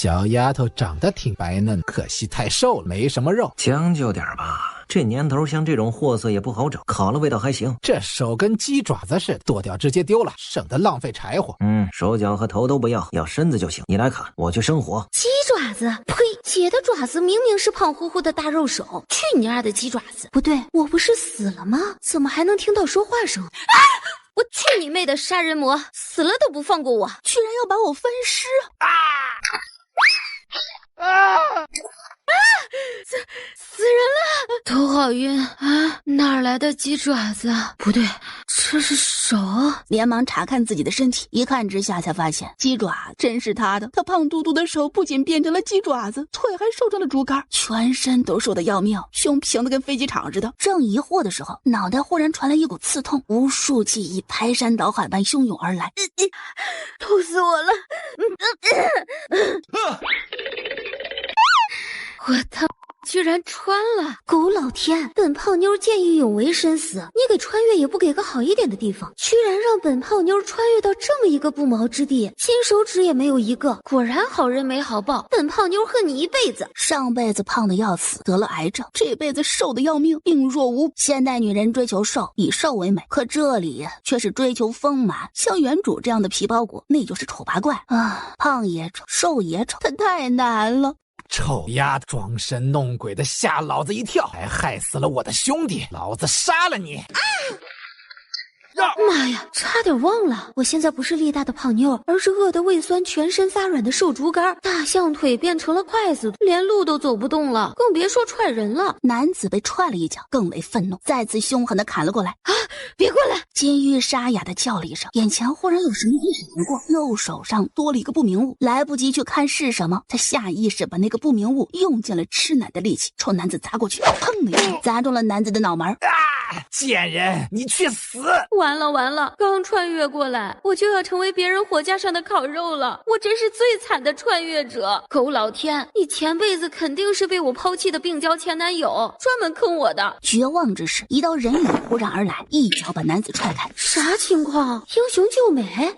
小丫头长得挺白嫩，可惜太瘦了，没什么肉。将就点吧。这年头像这种货色也不好找，烤了味道还行。这手跟鸡爪子似的，剁掉直接丢了，省得浪费柴火。手脚和头都不要，要身子就行。你来砍，我去生火。鸡爪子？呸！姐的爪子明明是胖乎乎的大肉手，去你丫的鸡爪子！不对，我不是死了吗？怎么还能听到说话声？啊！我去你妹的杀人魔，死了都不放过我，居然要把我分尸！死人了！头好晕啊！哪来的鸡爪子？不对，这是手。连忙查看自己的身体，一看之下才发现鸡爪真是他的。他胖嘟嘟的手不仅变成了鸡爪子，腿还瘦成了竹竿，全身都瘦得要命，胸平的跟飞机场似的。正疑惑的时候，脑袋忽然传来一股刺痛，无数记忆排山倒海般汹涌而来。痛死我了！我他居然穿了！狗老天，本胖妞见义勇为身死，你给穿越也不给个好一点的地方，居然让本胖妞穿越到这么一个不毛之地，金手指也没有一个，果然好人没好报，本胖妞恨你一辈子。上辈子胖的要死，得了癌症，这辈子瘦的要命，病若无。现代女人追求瘦，以瘦为美，可这里却是追求丰满，像原主这样的皮包骨，那就是丑八怪啊！胖也丑，瘦也丑，它太难了。臭丫头，装神弄鬼的吓老子一跳，还害死了我的兄弟，老子杀了你！妈呀，差点忘了，我现在不是力大的胖妞，而是饿得胃酸全身发软的瘦竹竿，大象腿变成了筷子，连路都走不动了，更别说踹人了。男子被踹了一脚，更为愤怒，再次凶狠地砍了过来。啊！别过来！金玉沙哑地叫了一声，眼前忽然有什么一闪而过，右手上多了一个不明物，来不及去看是什么，他下意识把那个不明物用尽了吃奶的力气，冲男子砸过去，砰的一声砸中了男子的脑门。贱人，你去死！完了完了，刚穿越过来，我就要成为别人火架上的烤肉了，我真是最惨的穿越者。狗老天，你前辈子肯定是被我抛弃的病娇前男友，专门坑我的。绝望之时，一道人影忽然而来，一脚把男子踹开。啥情况？英雄救美？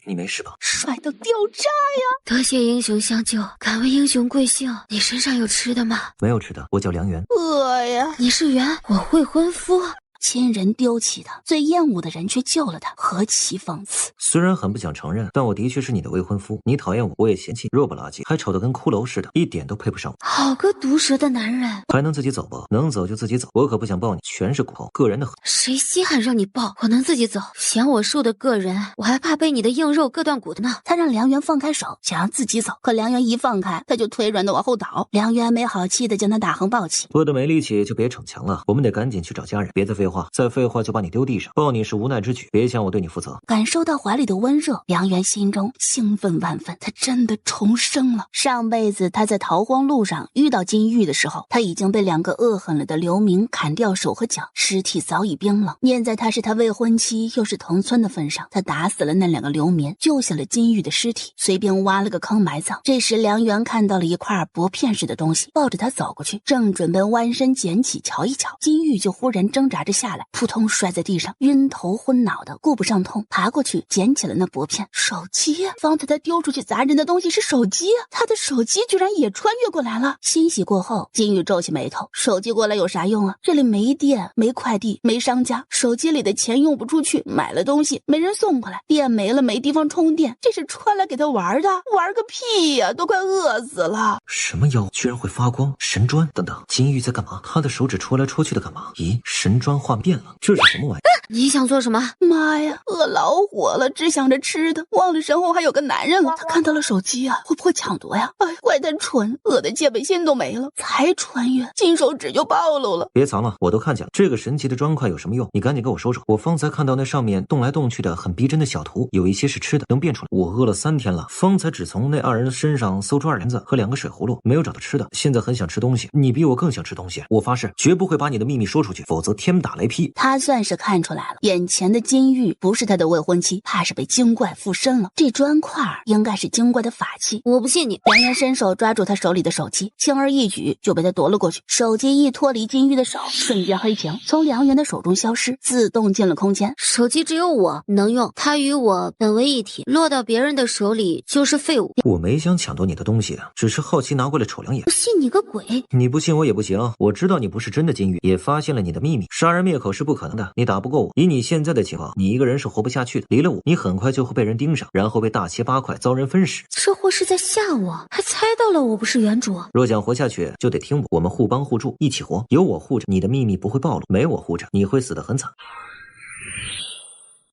你没事吧？帅到掉渣呀！多谢英雄相救，敢问英雄贵姓？你身上有吃的吗？没有吃的，我叫梁元。饿呀！你是元，我未婚夫。亲人丢弃他，最厌恶的人却救了他，何其讽刺！虽然很不想承认，但我的确是你的未婚夫。你讨厌我，我也嫌弃，肉不拉几，还丑得跟骷髅似的，一点都配不上我。好个毒舌的男人！还能自己走不？能走就自己走，我可不想抱你，全是骨头，个人的很。谁稀罕让你抱？我能自己走。嫌我瘦的个人，我还怕被你的硬肉硌断骨的呢。他让梁元放开手，想让自己走，可梁元一放开，他就腿软的往后倒。梁元没好气的将他大横抱起。饿得没力气就别逞强了，我们得赶紧去找家人，别再废话，再废话就把你丢地上，抱你是无奈之举，别想我对你负责。感受到怀里的温热，梁元心中兴奋万分，他真的重生了。上辈子他在逃荒路上遇到金玉的时候，他已经被2个恶狠了的流民砍掉手和脚，尸体早已冰冷。念在他是他未婚妻又是同村的份上，他打死了那2个流民，救下了金玉的尸体，随便挖了个坑埋葬。这时梁元看到了一块薄片似的东西，抱着他走过去，正准备弯身捡起瞧一瞧，金玉就忽然挣扎着下来，扑通摔在地上，晕头昏脑的，顾不上痛，爬过去捡起了那薄片。手机啊！方才他丢出去砸人的东西是手机啊！他的手机居然也穿越过来了。欣喜过后，金玉皱起眉头，手机过来有啥用啊？这里没电，没快递，没商家，手机里的钱用不出去，买了东西没人送过来，电没了没地方充电，这是穿来给他玩的？玩个屁呀！都快饿死了。什么妖居然会发光？神砖？等等，金玉在干嘛？他的手指戳来戳去的干嘛？咦，神砖画变了，这是什么玩意？你想做什么？妈呀，饿老火了，只想着吃的，忘了身后还有个男人了。他看到了手机啊，会不会抢夺呀？哎，怪他蠢，饿的戒备心都没了，才穿越，金手指就暴露了。别藏了，我都看见了。这个神奇的砖块有什么用？你赶紧给我收收。我方才看到那上面动来动去的很逼真的小图，有一些是吃的，能变出来。我饿了3天了，方才只从那2人身上搜出2帘子和2个水葫芦，没有找到吃的。现在很想吃东西，你比我更想吃东西。我发誓绝不会把你的秘密说出去，否则天打雷劈。他算是看出来来了。眼前的金玉不是他的未婚妻，怕是被精怪附身了。这砖块应该是精怪的法器，我不信你。梁元伸手抓住他手里的手机，轻而易举就被他夺了过去。手机一脱离金玉的手，瞬间黑屏，从梁元的手中消失，自动进了空间。手机只有我能用，它与我本为一体，落到别人的手里就是废物。我没想抢夺你的东西，只是好奇拿过来瞅两眼。不信你个鬼！你不信我也不行，我知道你不是真的金玉，也发现了你的秘密。杀人灭口是不可能的，你打不过我。以你现在的情况，你一个人是活不下去的。离了我，你很快就会被人盯上，然后被大切八块，遭人分食。这货是在吓我，还猜到了我不是原主。若想活下去，就得听我，我们互帮互助，一起活。有我护着，你的秘密不会暴露；没我护着，你会死得很惨。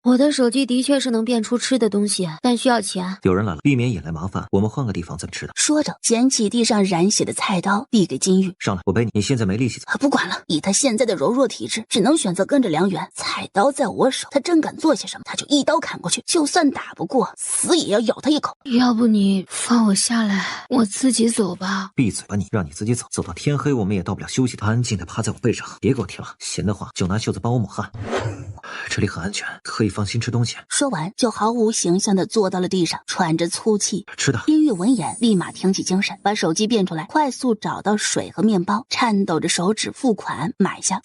我的手机的确是能变出吃的东西，但需要钱。有人来了，避免引来麻烦，我们换个地方再吃的。说着，捡起地上染血的菜刀，递给金玉。上来，我背你。你现在没力气走。不管了，以他现在的柔弱体质，只能选择跟着梁元。菜刀在我手，他真敢做些什么，他就一刀砍过去。就算打不过，死也要咬他一口。要不你放我下来，我自己走吧。闭嘴吧你，让你自己走，走到天黑我们也到不了休息的。安静的趴在我背上，别给我提了。闲的话就拿袖子帮我抹汗。这里很安全，可以放心吃东西。说完，就毫无形象地坐到了地上，喘着粗气。吃的。金玉闻言，立马挺起精神，把手机变出来，快速找到水和面包，颤抖着手指付款买下。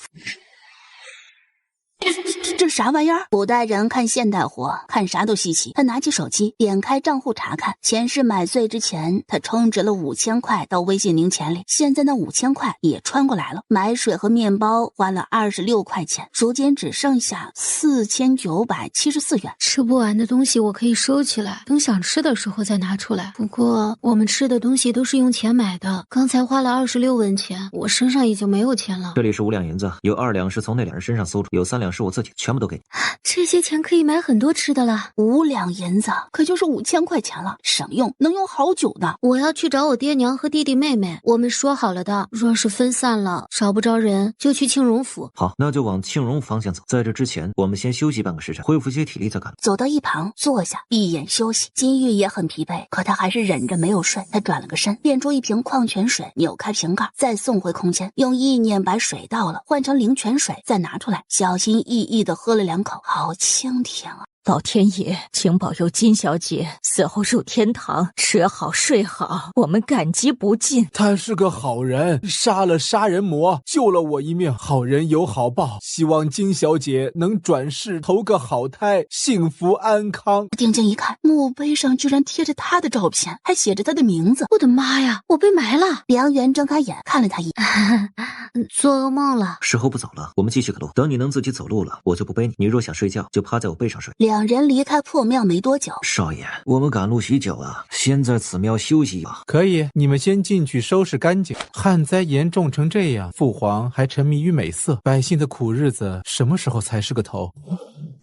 这啥玩意儿？古代人看现代货，看啥都稀奇。他拿起手机，点开账户查看，前世买醉之前，他充值了5000块到微信零钱里，现在那5000块也穿过来了。买水和面包花了26块钱，如今只剩下4974元。吃不完的东西我可以收起来，等想吃的时候再拿出来。不过我们吃的东西都是用钱买的，刚才花了26文钱，我身上已经没有钱了。这里是5两银子，有2两是从那两人身上搜出，有3两是我自己，全部都给你。这些钱可以买很多吃的了。5两银子可就是5000块钱了，省用能用好久呢。我要去找我爹娘和弟弟妹妹，我们说好了的，若是分散了找不着人，就去庆荣府。好，那就往庆荣方向走。在这之前，我们先休息半个时辰，恢复些体力再干。走到一旁坐下，闭眼休息。金玉也很疲惫，可他还是忍着没有睡。他转了个身，变出一瓶矿泉水，扭开瓶盖，再送回空间，用意念把水倒了，换成灵泉水，再拿出来，小心翼翼地喝了2口，好清甜啊。老天爷，请保佑金小姐死后入天堂，吃好睡好，我们感激不尽。他是个好人，杀了杀人魔，救了我一命，好人有好报，希望金小姐能转世投个好胎，幸福安康。定睛一看，墓碑上居然贴着他的照片，还写着他的名字。我的妈呀，我被埋了！梁元睁开眼看了他一眼，做噩梦了。时候不早了，我们继续赶路。等你能自己走路了，我就不背你。你若想睡觉，就趴在我背上睡。两人离开破庙没多久，少爷，我们赶路许久啊，先在此庙休息吧。可以，你们先进去收拾干净。旱灾严重成这样，父皇还沉迷于美色，百姓的苦日子什么时候才是个头？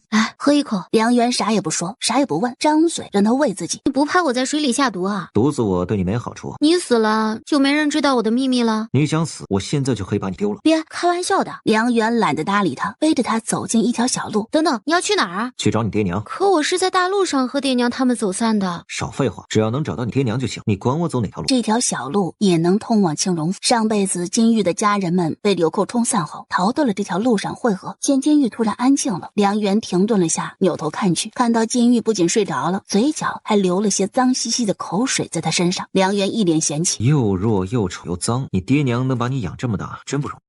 来，喝一口。梁元啥也不说，啥也不问，张嘴让他喂自己。你不怕我在水里下毒啊？毒死我对你没好处。你死了，就没人知道我的秘密了。你想死，我现在就可以把你丢了。别开玩笑的。梁元懒得搭理他，背着他走进一条小路。等等，你要去哪儿啊？去找你爹娘。可我是在大路上和爹娘他们走散的。少废话，只要能找到你爹娘就行，你管我走哪条路。这条小路也能通往青荣府。上辈子金玉的家人们被流寇冲散后，逃到了这条路上汇合。见金玉突然安静了，梁元停顿了下，扭头看去，看到金玉不仅睡着了，嘴角还流了些脏兮兮的口水在他身上。梁元一脸嫌弃，又弱又丑又脏，你爹娘能把你养这么大，真不容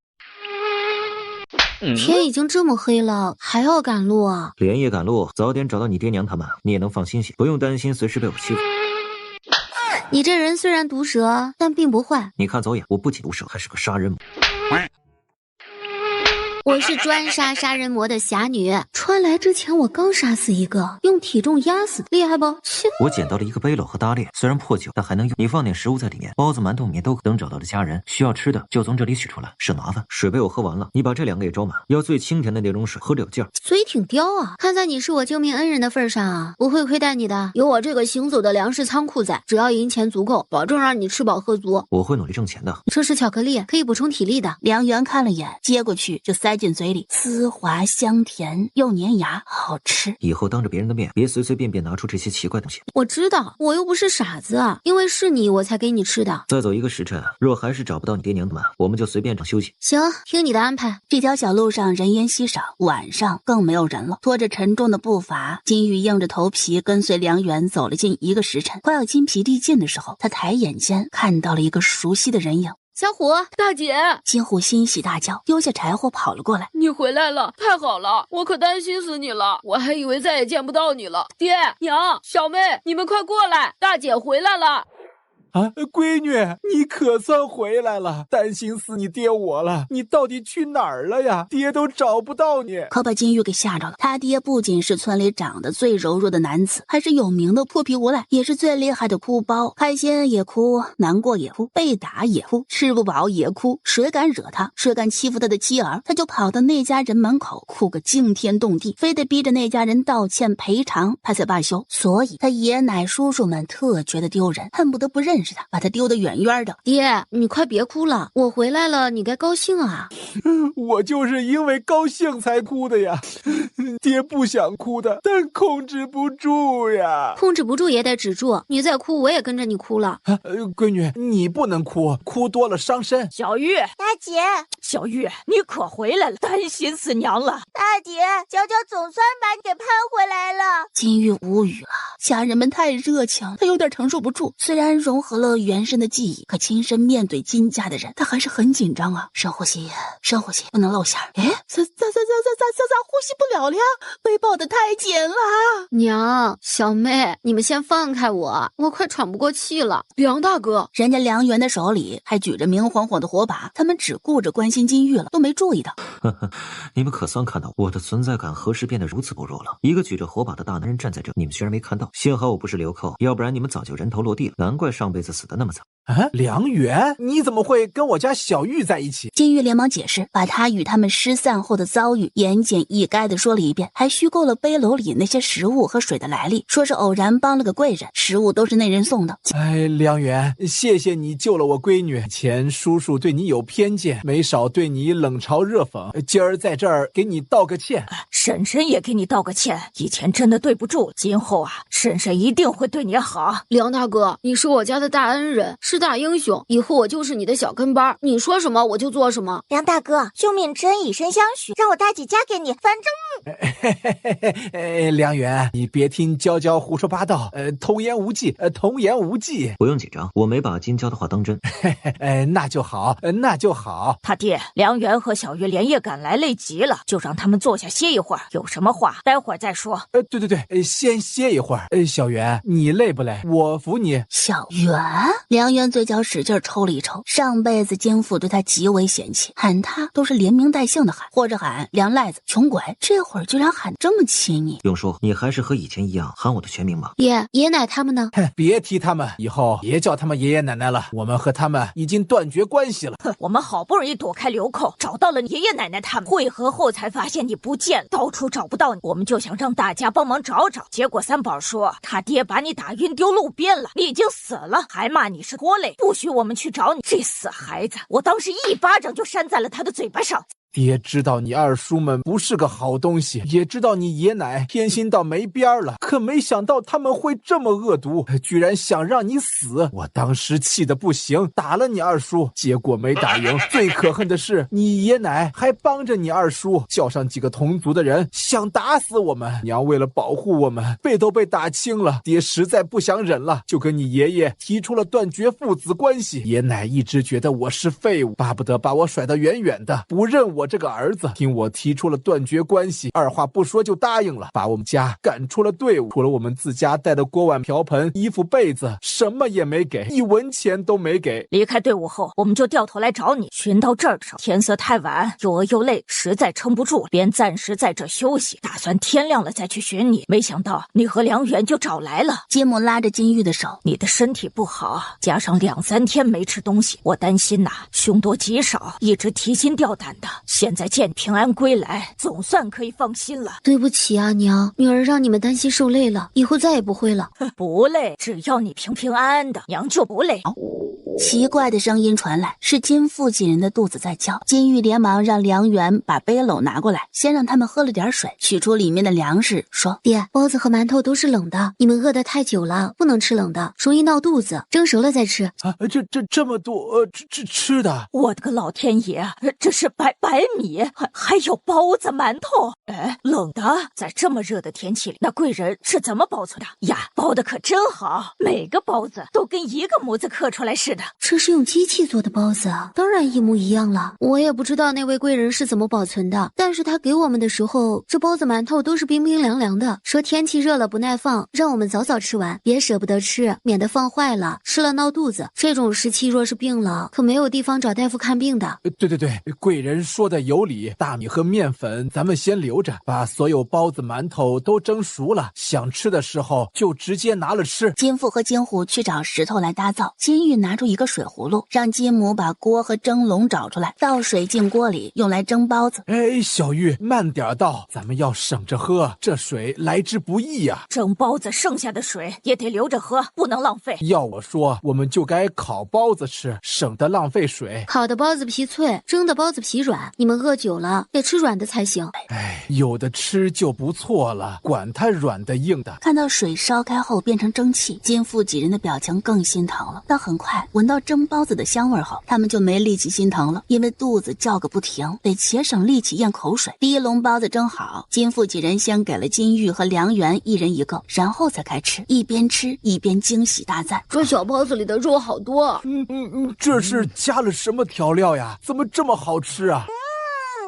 易。天已经这么黑了，还要赶路啊？连夜赶路，早点找到你爹娘他们，你也能放心些，不用担心随时被我欺负。你这人虽然毒舌，但并不坏。你看走眼，我不仅毒舌，还是个杀人魔。我是专杀杀人魔的侠女，穿来之前我刚杀死一个，用体重压死，厉害不？我捡到了一个背篓和搭链，虽然破旧，但还能用。你放点食物在里面，包子、馒头、面都等找到的家人需要吃的，就从这里取出来，省麻烦。水被我喝完了，你把这2个也装满，要最清甜的那种水，喝着有劲儿。嘴挺刁啊，看在你是我救命恩人的份上啊，不会亏待你的。有我这个行走的粮食仓库在，只要银钱足够，保证让你吃饱喝足。我会努力挣钱的。这是巧克力，可以补充体力的。梁元看了眼，接过去就塞进嘴里，丝滑香甜又粘牙，好吃。以后当着别人的面，别随随便便拿出这些奇怪东西。我知道，我又不是傻子，因为是你我才给你吃的。再走1个时辰，若还是找不到你爹娘的们，我们就随便找休息。行，听你的安排。这条小路上人烟稀少，晚上更没有人了。拖着沉重的步伐，金玉硬着头皮跟随梁远走了近1个时辰。快要筋疲力尽的时候，他抬眼间看到了一个熟悉的人影。小虎，大姐，金虎欣喜大叫，丢下柴火跑了过来。你回来了，太好了，我可担心死你了，我还以为再也见不到你了。爹娘，小妹，你们快过来，大姐回来了。啊，闺女，你可算回来了，担心死你爹我了。你到底去哪儿了呀？爹都找不到你。可把金玉给吓着了。他爹不仅是村里长得最柔弱的男子，还是有名的破皮无赖，也是最厉害的哭包。开心也哭，难过也哭，被打也哭，吃不饱也哭。谁敢惹他，谁敢欺负他的妻儿，他就跑到那家人门口哭个惊天动地，非得逼着那家人道歉赔偿，他才罢休。所以他爷奶叔叔们特觉得丢人，恨不得不认识他，把他丢得远远的。爹，你快别哭了，我回来了，你该高兴啊。我就是因为高兴才哭的呀。爹不想哭的，但控制不住呀。控制不住也得止住，你再哭我也跟着你哭了。闺女，你不能哭，哭多了伤身。小玉，大姐，小玉，你可回来了，担心死娘了。大姐，娇娇总算把你给盼回来了。金玉无语了，家人们太热情，他有点承受不住。虽然融合了原生的记忆，可亲身面对金家的人，他还是很紧张啊。深呼吸，深呼吸，不能露馅。哎，咋呼吸不了了呀？被抱得太紧了。娘，小妹，你们先放开我，我快喘不过气了。梁大哥，人家梁元的手里还举着明晃晃的火把，他们只顾着关心金玉了，都没注意到。你们可算看到我的存在感何时变得如此薄弱了？一个举着火把的大男人站在这，你们居然没看到。幸好我不是流寇，要不然你们早就人头落地了。难怪上辈子死得那么惨。啊，梁元，你怎么会跟我家小玉在一起？金玉连忙解释，把他与他们失散后的遭遇言简意赅地说了一遍，还虚构了背篓里那些食物和水的来历，说是偶然帮了个贵人，食物都是那人送的。哎，梁元，谢谢你救了我闺女。前叔叔对你有偏见，没少对你冷嘲热讽，今儿在这儿给你道个歉。婶婶也给你道个歉，以前真的对不住，今后啊，婶婶一定会对你好。梁大哥，你是我家的大恩人，是大英雄，以后我就是你的小跟班，你说什么我就做什么。梁大哥，救命之恩以身相许，让我大姐嫁给你，反正……梁元，你别听娇娇胡说八道，童言无忌，童言无忌。不用紧张，我没把金娇的话当真。那就好，那就好。他爹梁元和小玉连夜赶来，累极了，就让他们坐下歇一会儿，有什么话待会儿再说。对，先歇一会儿。小袁，你累不累？我扶你。小袁，梁元嘴角使劲抽了一抽，上辈子金父对他极为嫌弃，喊他都是连名带姓的喊，或者喊梁赖子、穷鬼，这会儿居然喊这么亲昵。永叔，你还是和以前一样喊我的全名吧。爷奶他们呢？别提他们，以后别叫他们爷爷奶奶了，我们和他们已经断绝关系了。我们好不容易躲开流寇，找到了爷爷奶奶他们，会合后才发现你不见了，到处找不到你，我们就想让大家帮忙找找，结果三宝说他爹把你打晕丢路边了，你已经死了，还骂你是拖累，不许我们去找你。这死孩子，我当时一巴掌就扇在了他的嘴巴上。爹知道你二叔们不是个好东西，也知道你爷奶偏心到没边了，可没想到他们会这么恶毒，居然想让你死。我当时气得不行，打了你二叔，结果没打赢。最可恨的是，你爷奶还帮着你二叔，叫上几个同族的人想打死我们。娘为了保护我们，背都被打青了。爹实在不想忍了，就跟你爷爷提出了断绝父子关系。爷奶一直觉得我是废物，巴不得把我甩得远远的，不认我这个儿子。听我提出了断绝关系，二话不说就答应了，把我们家赶出了队伍，除了我们自家带的锅碗瓢盆、衣服被子，什么也没给，1文钱都没给。离开队伍后，我们就掉头来找你，寻到这儿的时候，天色太晚，又饿又累，实在撑不住，便暂时在这休息，打算天亮了再去寻你。没想到你和梁远就找来了。金母拉着金玉的手，你的身体不好，加上2、3天没吃东西，我担心凶多吉少，一直提心吊胆的。现在见平安归来，总算可以放心了。对不起啊，娘，女儿让你们担心受累了，以后再也不会了。不累，只要你平平安安的，娘就不累。奇怪的声音传来，是金父几人的肚子在叫。金玉连忙让梁元把背篓拿过来，先让他们喝了点水，取出里面的粮食，说：爹，包子和馒头都是冷的，你们饿得太久了，不能吃冷的，容易闹肚子，蒸熟了再吃。啊，这么多吃的，我的个老天爷，这是白米，还有包子馒头，哎，冷的，在这么热的天气里，那贵人是怎么保存的呀？包的可真好，每个包子都跟一个模子刻出来似的。这是用机器做的包子啊，当然一模一样了。我也不知道那位贵人是怎么保存的，但是他给我们的时候，这包子馒头都是冰冰凉凉的，说天气热了不耐放，让我们早早吃完，别舍不得吃，免得放坏了，吃了闹肚子。这种时期若是病了，可没有地方找大夫看病的。对，贵人说的有理，大米和面粉咱们先留着，把所有包子馒头都蒸熟了，想吃的时候就直接拿了吃。金父和金虎去找石头来搭灶，金玉拿出一个水葫芦，让金母把锅和蒸笼找出来，倒水进锅里，用来蒸包子。哎，小玉慢点倒，咱们要省着喝，这水来之不易呀。蒸包子剩下的水也得留着喝，不能浪费。要我说，我们就该烤包子吃，省得浪费水。烤的包子皮脆，蒸的包子皮软，你们饿久了得吃软的才行。哎，有的吃就不错了，管它软的硬的。看到水烧开后变成蒸汽，金父几人的表情更心疼了。但很快闻到蒸包子的香味后，他们就没力气心疼了，因为肚子叫个不停，得且省力气咽口水。第一笼包子蒸好，金父几人先给了金玉和梁元一人一个，然后才开吃，一边吃一边惊喜大赞：这小包子里的肉好多。这是加了什么调料呀？怎么这么好吃啊？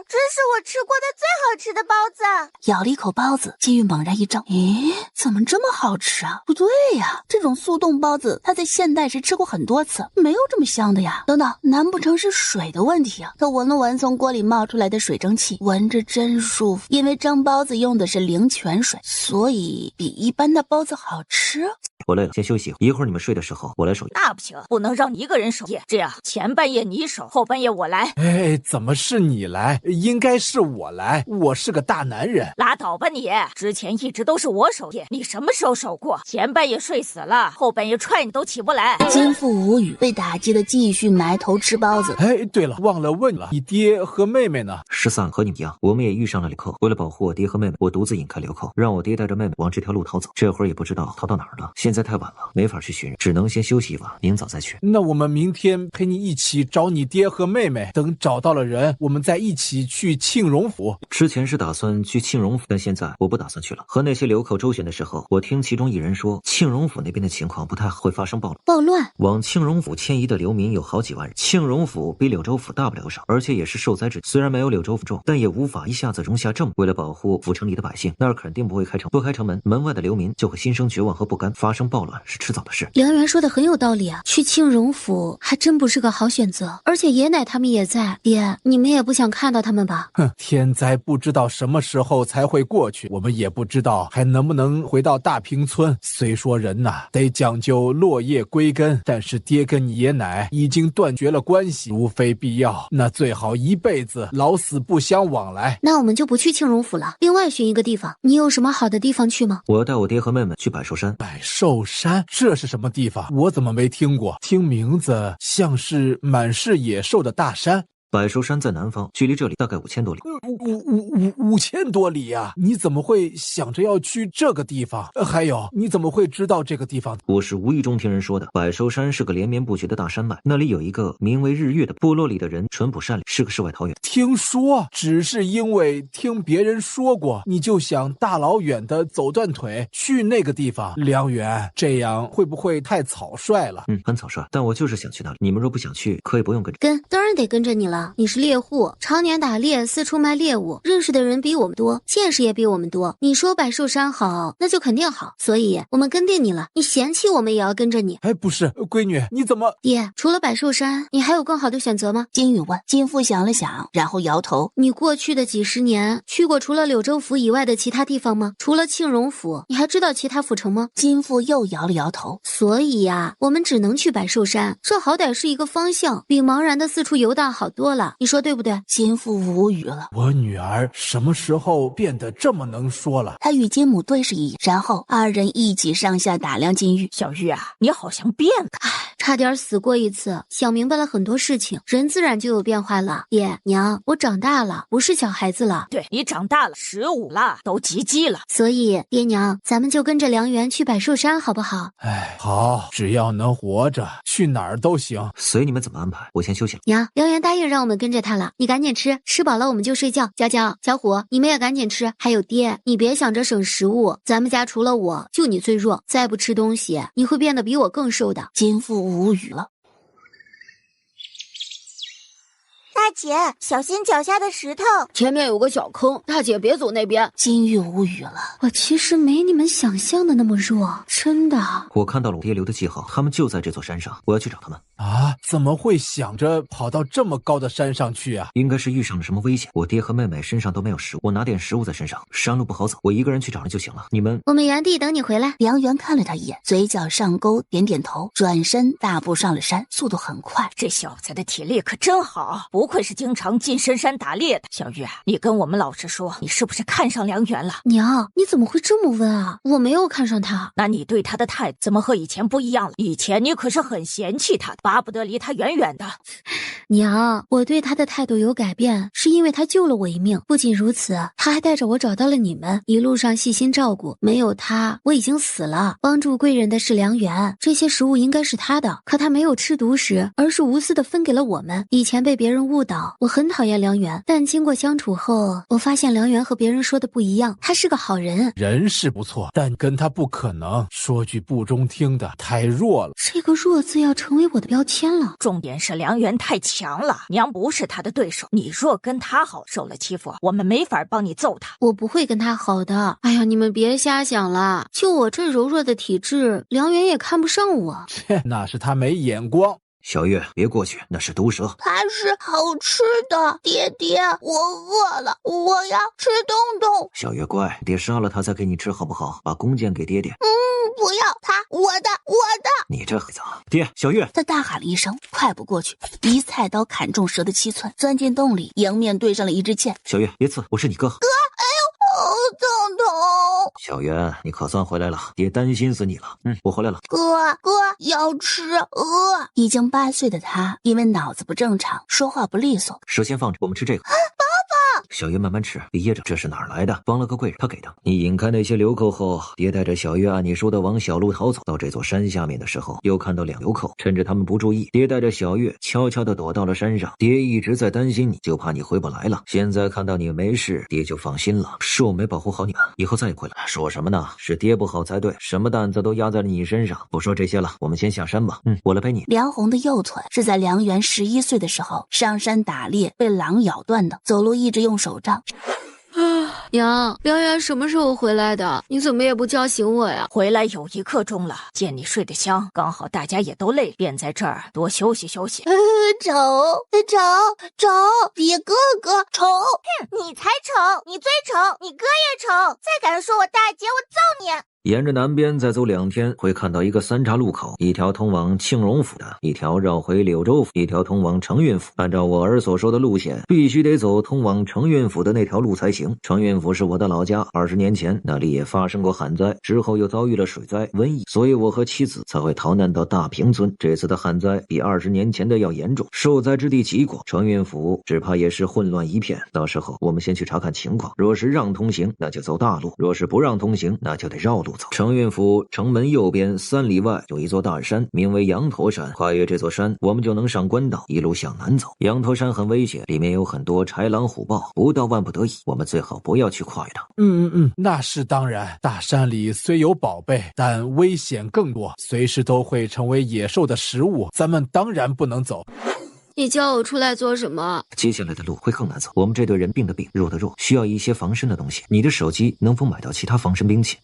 这是我吃过的最好吃的包子。咬了一口包子，金玉猛然一怔，咦，怎么这么好吃啊？不对呀，这种速冻包子他在现代时吃过很多次，没有这么香的呀。等等，难不成是水的问题啊？他闻了闻从锅里冒出来的水蒸气，闻着真舒服。因为蒸包子用的是灵泉水，所以比一般的包子好吃。我累了，先休息一会儿，你们睡的时候我来守夜。那不行，不能让你一个人守夜，这样前半夜你守，后半夜我来。哎，怎么是你来？应该是我来，我是个大男人。拉倒吧你，之前一直都是我守夜，你什么时候守过？前半夜睡死了，后半夜踹你都起不来。金父无语，被打击的继续埋头吃包子。哎，对了，忘了问了，你爹和妹妹呢？13和你们一样，我们也遇上了流寇。为了保护我爹和妹妹，我独自引开流寇，让我爹带着妹妹往这条路逃走。这会儿也不知道逃到哪儿了。现在太晚了，没法去寻人，只能先休息一晚，明早再去。那我们明天陪你一起找你爹和妹妹，等找到了人，我们再一起去庆荣府。之前是打算去庆荣府，但现在我不打算去了。和那些流寇周旋的时候，我听其中一人说，庆荣府那边的情况不太好，会发生暴乱。暴乱？往庆荣府迁移的流民有好几万人，庆荣府比柳州府大不了少，而且也是受灾之地。虽然没有柳州府重，但也无法一下子容下这么。为了保护府城里的百姓，那儿肯定不会开城，不开城门，门外的流民就会心生绝望和不甘，发生暴乱是迟早的事。梁元说的很有道理啊，去庆荣府还真不是个好选择，而且爷奶他们也在。爹，你们也不想看到他们吧？哼，天灾不知道什么时候才会过去，我们也不知道还能不能回到大平村。虽说人呐得讲究落叶归根，但是爹跟你爷奶已经断绝了关系，如非必要，那最好一辈子老死不相往来。那我们就不去庆荣府了，另外寻一个地方。你有什么好的地方去吗？我要带我爹和妹妹去百寿山。百寿山？这是什么地方？我怎么没听过？听名字像是满是野兽的大山。百寿山在南方，距离这里大概5000多里。5000多里呀！你怎么会想着要去这个地方？还有，你怎么会知道这个地方？我是无意中听人说的。百寿山是个连绵不绝的大山脉，那里有一个名为日月的部落，里的人淳朴善良，是个世外桃源。听说，只是因为听别人说过，你就想大老远的走断腿去那个地方。梁元，这样会不会太草率了？很草率，但我就是想去那里。你们若不想去，可以不用跟着。当然得跟着你了。你是猎户，常年打猎，四处卖猎物，认识的人比我们多，见识也比我们多。你说百寿山好，那就肯定好，所以我们跟定你了。你嫌弃我们也要跟着你。哎，不是，闺女，你怎么……爹，除了百寿山，你还有更好的选择吗？金玉问。金父想了想，然后摇头。你过去的几十年去过除了柳州府以外的其他地方吗？除了庆荣府，你还知道其他府城吗？金父又摇了摇头。所以呀，我们只能去百寿山，这好歹是一个方向，比茫然的四处游荡好多多了，你说对不对？金父无语了。我女儿什么时候变得这么能说了？他与金母对视一眼，然后二人一起上下打量金玉。小玉啊，你好像变了。差点死过一次，想明白了很多事情，人自然就有变化了。爹娘，我长大了，不是小孩子了。对，你长大了，15了，都及笄了。所以爹娘，咱们就跟着梁园去百寿山好不好？好，只要能活着，去哪儿都行，随你们怎么安排。我先休息了。娘，梁园答应让我们跟着他了，你赶紧吃，吃饱了我们就睡觉。娇娇、小虎，你们也赶紧吃。还有爹，你别想着省食物，咱们家除了我，就你最弱，再不吃东西，你会变得比我更瘦的。金父无语了。大姐，小心脚下的石头，前面有个小坑，大姐别走那边。金玉无语了。我其实没你们想象的那么弱，真的。我看到了我爹留的记号，他们就在这座山上，我要去找他们。啊，怎么会想着跑到这么高的山上去啊？应该是遇上了什么危险。我爹和妹妹身上都没有食物，我拿点食物在身上，山路不好走，我一个人去找人就行了。你们，我们原地等你回来。梁园看了他一眼，嘴角上勾，点点头，转身大步上了山，速度很快。这小子的体力可真好，不愧是经常进深山打猎的。小玉，你跟我们老实说，你是不是看上梁园了？娘，你怎么会这么问啊？我没有看上他。那你对他的态度怎么和以前不一样了？以前你可是很嫌弃他的，巴不得离他远远的。娘，我对他的态度有改变，是因为他救了我一命。不仅如此，他还带着我找到了你们，一路上细心照顾。没有他，我已经死了。帮助贵人的是梁园，这些食物应该是他的，可他没有吃独食，而是无私的分给了我们。以前被别人误导，我很讨厌梁园，但经过相处后，我发现梁园和别人说的不一样，他是个好人。人是不错，但跟他不可能。说句不中听的，太弱了。这个弱字要成为我的标签了。重点是梁园太强了，娘不是他的对手。你若跟他好，受了欺负，我们没法帮你揍他。我不会跟他好的。哎呀，你们别瞎想了，就我这柔弱的体质，梁园也看不上我。切，那是他没眼光。小月，别过去，那是毒蛇。它是好吃的，爹爹，我饿了，我要吃东东。小月乖，爹杀了他再给你吃好不好？把弓箭给爹爹。不要他，我的。你这孩子，爹，小月。他大喊了一声，快步过去，一菜刀砍中蛇的7寸，钻进洞里，迎面对上了一支箭。小月，别刺，我是你哥。疼痛。小月，你可算回来了，爹担心死你了。我回来了。哥，要吃，饿。已经8岁的他，因为脑子不正常，说话不利索。蛇先放着，我们吃这个。小月慢慢吃，别噎着。这是哪儿来的？帮了个贵人，他给的。你引开那些流寇后，爹带着小月按你说的往小路逃走。到这座山下面的时候，又看到2流寇，趁着他们不注意，爹带着小月悄悄地躲到了山上。爹一直在担心你，就怕你回不来了。现在看到你没事，爹就放心了。是我没保护好你们，以后再也不会了。说什么呢？是爹不好才对，什么担子都压在了你身上。不说这些了，我们先下山吧。我来陪你。梁红的右腿是在梁园11岁的时候上山打猎被狼咬断的，走路一直用手杖。娘，梁园什么时候回来的？你怎么也不叫醒我呀？回来有1刻钟了，见你睡得香，刚好大家也都累，便在这儿多休息休息。丑，比哥哥丑。你才丑，你最丑，你哥也丑，再敢说我大姐，我揍你！沿着南边再走2天，会看到一个3岔路口，一条通往庆荣府的，一条绕回柳州府，一条通往承运府。按照我儿所说的路线，必须得走通往承运府的那条路才行。承运府是我的老家，20年前那里也发生过旱灾，之后又遭遇了水灾、瘟疫，所以我和妻子才会逃难到大平村。这次的旱灾比20年前的要严重，受灾之地极广，承运府只怕也是混乱一片。到时候我们先去查看情况，若是让通行，那就走大路；若是不让通行，那就得绕路。承运府城门右边3里外有一座大山，名为羊驼山。跨越这座山，我们就能上官道，一路向南走。羊驼山很危险，里面有很多豺狼虎豹，不到万不得已，我们最好不要去跨越它。那是当然。大山里虽有宝贝，但危险更多，随时都会成为野兽的食物，咱们当然不能走。你叫我出来做什么？接下来的路会更难走，我们这队人病的病，弱的弱，需要一些防身的东西。你的手机能否买到其他防身兵器？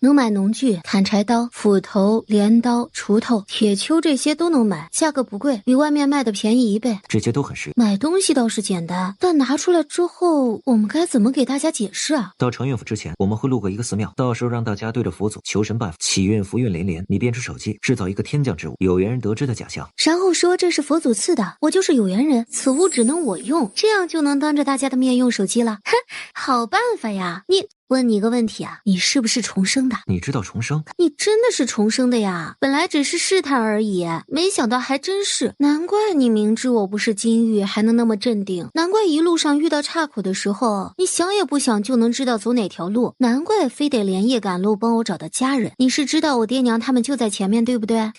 能买农具、砍柴刀、斧头、镰刀、锄头、铁锹，这些都能买，价格不贵，比外面卖的便宜1倍。这些都很实用。买东西倒是简单，但拿出来之后，我们该怎么给大家解释啊？到承运府之前，我们会路过一个寺庙，到时候让大家对着佛祖求神拜佛，祈运福运连连。你变出手机，制造一个天降之物，有缘人得知的假象，然后说这是佛祖赐的，我就是有缘人，此物只能我用，这样就能当着大家的面用手机了。哼，好办法呀！问你一个问题啊，你是不是重生的？你知道重生？你真的是重生的呀？本来只是试探而已，没想到还真是。难怪你明知我不是金玉还能那么镇定，难怪一路上遇到岔口的时候，你想也不想就能知道走哪条路，难怪非得连夜赶路帮我找到家人。你是知道我爹娘他们就在前面，对不对？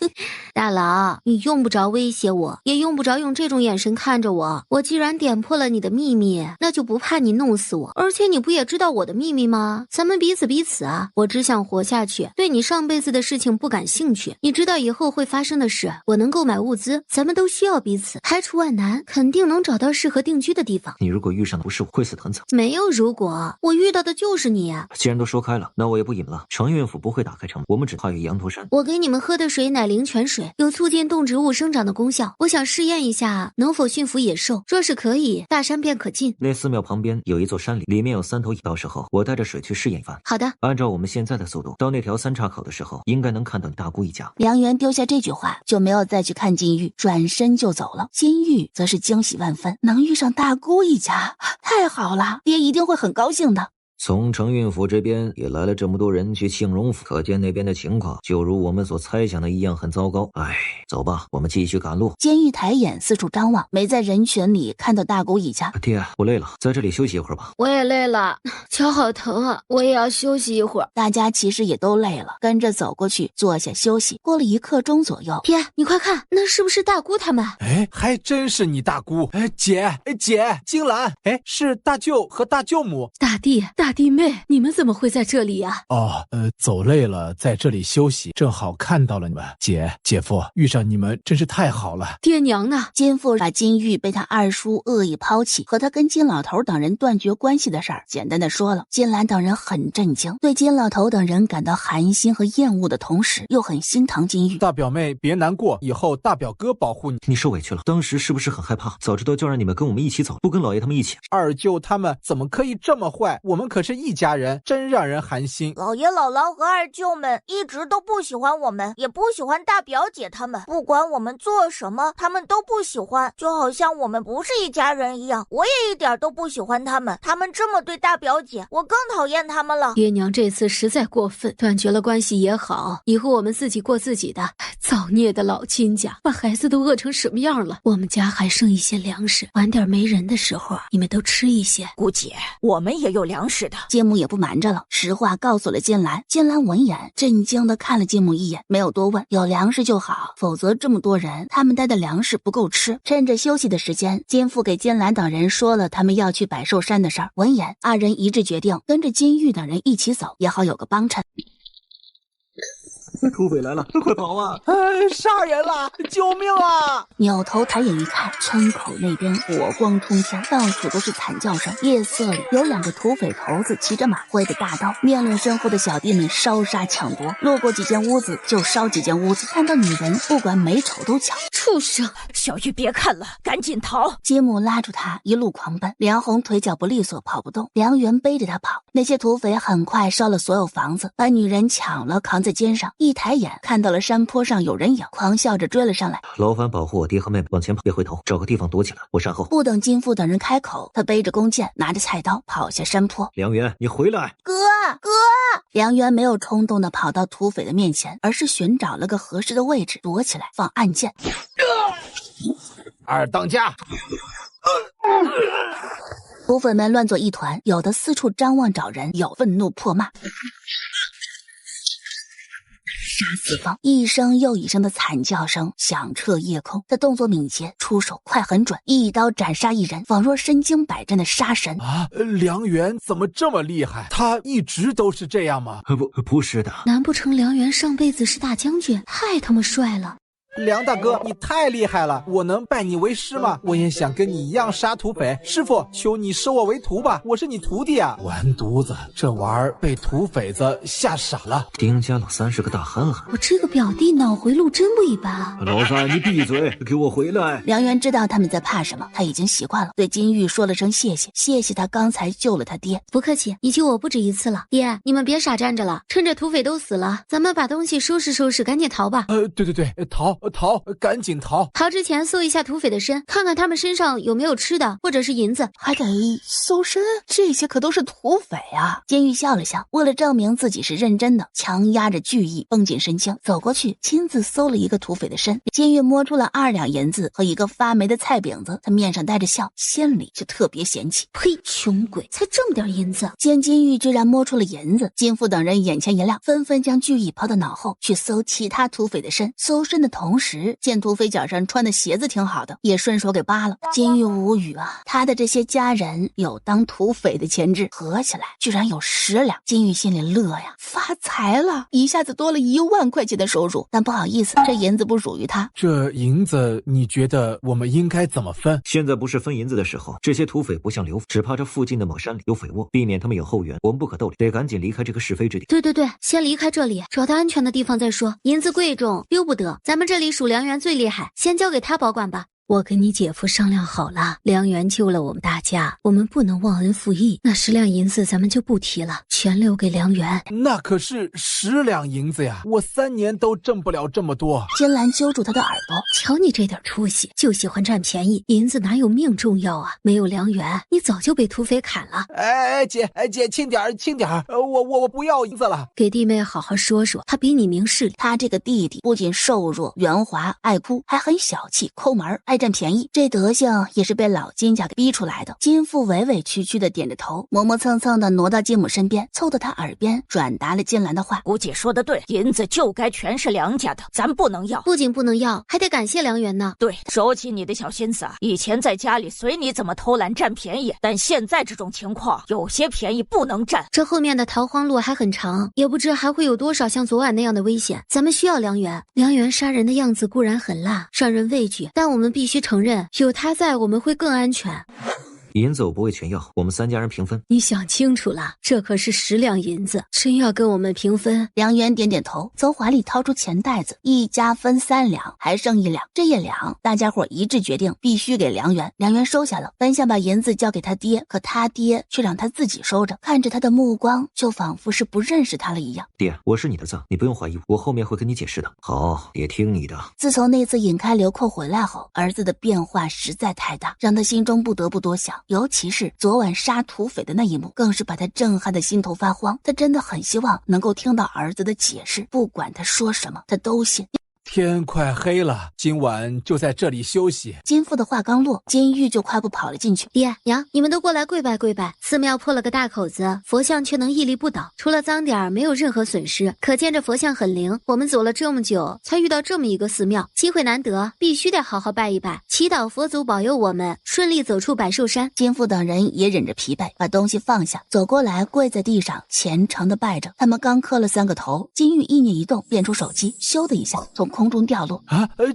大佬，你用不着威胁我，也用不着用这种眼神看着我。我既然点破了你的秘密，那就不怕你弄死我。而且你不也知道我的秘密吗？咱们彼此啊！我只想活下去，对你上辈子的事情不感兴趣。你知道以后会发生的事，我能购买物资，咱们都需要彼此。排除万难，肯定能找到适合定居的地方。你如果遇上的不是我，会死得很惨。没有如果，我遇到的就是你。既然都说开了，那我也不隐了。承运府不会打开城门，我们只跨越羊驼山。我给你们喝的水乃灵泉水，有促进动植物生长的功效。我想试验一下，能否驯服野兽。若是可以，大山便可进。那寺庙旁边有一座山里面有3头，到时候我带着水去试验一番。好的，按照我们现在的速度，到那条3岔口的时候，应该能看到你大姑一家。梁元丢下这句话，就没有再去看金玉，转身就走了。金玉则是惊喜万分，能遇上大姑一家，太好了，爹一定会很高兴的。从承运府这边也来了这么多人去庆荣府，可见那边的情况就如我们所猜想的一样，很糟糕。哎，走吧，我们继续赶路。监狱抬眼四处张望，没在人群里看到大姑一家。爹，我累了，在这里休息一会儿吧。我也累了，脚好疼啊，我也要休息一会儿。大家其实也都累了，跟着走过去坐下休息。过了1刻钟左右，爹，你快看，那是不是大姑他们？哎，还真是你大姑。哎，姐，金兰，哎，是大舅和大舅母。大弟妹，你们怎么会在这里呀？走累了，在这里休息，正好看到了你们。姐夫，遇上你们真是太好了。爹娘呢？金父把金玉被他二叔恶意抛弃，和他跟金老头等人断绝关系的事儿简单的说了。金兰等人很震惊，对金老头等人感到寒心和厌恶的同时，又很心疼金玉。大表妹别难过，以后大表哥保护你。你受委屈了，当时是不是很害怕？早知道就让你们跟我们一起走，不跟老爷他们一起。二舅他们怎么可以这么坏？我们可是一家人，真让人寒心。老爷姥姥和二舅们一直都不喜欢我们，也不喜欢大表姐他们，不管我们做什么他们都不喜欢，就好像我们不是一家人一样。我也一点都不喜欢他们，他们这么对大表姐，我更讨厌他们了。爹娘这次实在过分，断绝了关系也好，以后我们自己过自己的。造孽的老金家，把孩子都饿成什么样了。我们家还剩一些粮食，晚点没人的时候你们都吃一些。姑姐，我们也有粮食的。金母也不瞒着了，实话告诉了金兰。金兰闻言震惊地看了金母一眼，没有多问，有粮食就好，否则这么多人他们带的粮食不够吃。趁着休息的时间，金父给金兰等人说了他们要去百寿山的事儿。闻言，二人一致决定跟着金玉等人一起走，也好有个帮衬。土匪来了，快跑啊！杀人了，救命啊！扭头抬眼一看，村口那边火光冲天，到处都是惨叫声。夜色里有2个土匪头子骑着马，挥着大刀，命令身后的小弟们烧杀抢夺，路过几间屋子就烧几间屋子，看到女人不管美丑都抢。畜生！小玉别看了，赶紧逃！金母拉住他一路狂奔，梁红腿脚不利索跑不动，梁元背着他跑。那些土匪很快烧了所有房子，把女人抢了扛在肩上，一抬眼看到了山坡上有人影，狂笑着追了上来。劳烦保护我爹和妹妹，往前跑，别回头，找个地方躲起来，我善后。不等金父等人开口，他背着弓箭，拿着菜刀跑下山坡。梁元，你回来！哥！梁元没有冲动地跑到土匪的面前，而是寻找了个合适的位置躲起来，放暗箭。二当家！土匪们乱作一团，有的四处张望找人，有愤怒破骂。杀四方，一声又一声的惨叫声响彻夜空。他动作敏捷，出手快很准，一刀斩杀一人，仿若身经百战的杀神啊！梁元怎么这么厉害？他一直都是这样吗？不是的。难不成梁元上辈子是大将军？太他妈帅了！梁大哥，你太厉害了，我能拜你为师吗？我也想跟你一样杀土匪。师傅，求你收我为徒吧，我是你徒弟啊！完犊子，这玩意儿被土匪子吓傻了。丁家老三是个大憨憨，我这个表弟脑回路真不一般啊！老三，你闭嘴，给我回来！梁元知道他们在怕什么，他已经习惯了，对金玉说了声谢谢，谢谢他刚才救了他爹。不客气，你救我不止一次了。爹，你们别傻站着了，趁着土匪都死了，咱们把东西收拾收拾，赶紧逃吧。对，逃。逃，赶紧逃！逃之前搜一下土匪的身，看看他们身上有没有吃的或者是银子。还得搜身？这些可都是土匪啊！监狱笑了笑，为了证明自己是认真的，强压着惧意，绷紧神经，走过去亲自搜了一个土匪的身。监狱摸出了2两银子和一个发霉的菜饼子，他面上带着笑，心里却特别嫌弃。呸，穷鬼，才这么点银子！见监狱居然摸出了银子，金富等人眼前一亮，纷纷将惧意抛到脑后，去搜其他土匪的身。搜身的同时，见土匪脚上穿的鞋子挺好的，也顺手给扒了。金玉无语啊，他的这些家人有当土匪的潜质，合起来居然有10两。金玉心里乐呀，发财了，一下子多了1万块钱的收入。但不好意思，这银子不属于他。这银子你觉得我们应该怎么分？现在不是分银子的时候，这些土匪不像刘，只怕这附近的某山里有匪窝，避免他们有后援，我们不可逗留，得赶紧离开这个是非之地。对，先离开这里，找到安全的地方再说。银子贵重，丢不得，咱们这里属梁元最厉害，先交给他保管吧。我跟你姐夫商量好了，梁元救了我们大家，我们不能忘恩负义。那10两银子咱们就不提了，全留给梁元。那可是10两银子呀，我3年都挣不了这么多。金兰揪住他的耳朵，瞧你这点出息，就喜欢占便宜，银子哪有命重要啊？没有梁元，你早就被土匪砍了。姐，轻点，我不要银子了。给弟妹好好说说，他比你明事理。他这个弟弟不仅瘦弱圆滑爱哭，还很小气抠门爱占便宜，这德行也是被老金家给逼出来的。金父委委屈屈的点着头，磨磨蹭蹭的挪到金母身边，凑到他耳边转达了金兰的话。姑姐说的对，银子就该全是梁家的，咱不能要。不仅不能要，还得感谢梁元呢。对，收起你的小心思啊！以前在家里随你怎么偷懒占便宜，但现在这种情况，有些便宜不能占。这后面的逃荒路还很长，也不知还会有多少像昨晚那样的危险。咱们需要梁元，梁元杀人的样子固然很辣，让人畏惧，但我们必须承认，有他在，我们会更安全。银子我不会全要，我们3家人平分。你想清楚了，这可是10两银子，真要跟我们平分？梁元点点头，从怀里掏出钱袋子，一家分3两，还剩1两。这1两，大家伙一致决定必须给梁元。梁元收下了，本想把银子交给他爹，可他爹却让他自己收着，看着他的目光就仿佛是不认识他了一样。爹，我是你的字，你不用怀疑我，后面会跟你解释的。好，爹听你的。自从那次引开流寇回来后，儿子的变化实在太大，让他心中不得不多想。尤其是昨晚杀土匪的那一幕，更是把他震撼的心头发慌。他真的很希望能够听到儿子的解释，不管他说什么，他都信。天快黑了，今晚就在这里休息。金父的话刚落，金玉就快步跑了进去。爹娘，你们都过来跪拜跪拜。寺庙破了个大口子，佛像却能屹立不倒，除了脏点没有任何损失，可见这佛像很灵。我们走了这么久，才遇到这么一个寺庙，机会难得，必须得好好拜一拜，祈祷佛祖保佑我们顺利走出百寿山。金父等人也忍着疲惫，把东西放下，走过来跪在地上，虔诚的拜着。他们刚磕了3个头，金玉意念一动，变出手机，咻的一下从空中掉落。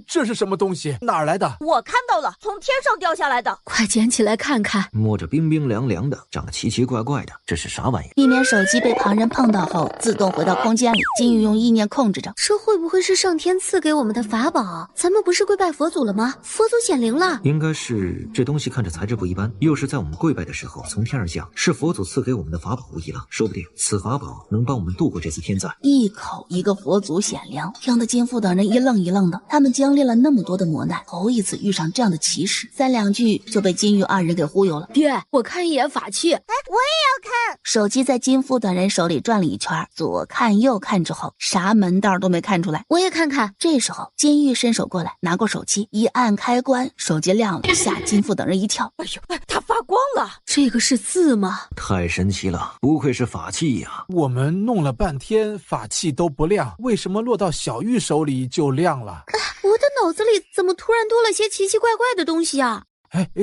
这是什么东西？哪儿来的？我看到了，从天上掉下来的。快捡起来看看。摸着冰冰凉凉的，长得奇奇怪怪的，这是啥玩意？避免手机被旁人碰到后自动回到空间里，金玉用意念控制着。这会不会是上天赐给我们的法宝？咱们不是跪拜佛祖了吗？佛祖显灵了。应该是这东西看着材质不一般，又是在我们跪拜的时候从天而降，是佛祖赐给我们的法宝无疑了。说不定此法宝能帮我们度过这次天灾。一口一个佛祖显灵，听得金父等人一愣一愣的。他们经历了那么多的磨难，头一次遇上这样的奇事，3两句就被金玉2人给忽悠了。爹，我看一眼法器。我也要看。手机在金父等人手里转了一圈，左看右看之后，啥门道都没看出来。我也看看。这时候金玉伸手过来，拿过手机，一按开关，手机亮了，吓金父等人一跳。哎呦，它发光了！这个是字吗？太神奇了，不愧是法器呀！我们弄了半天，法器都不亮，为什么落到小玉手里就亮了？我的脑子里怎么突然多了些奇奇怪怪的东西啊？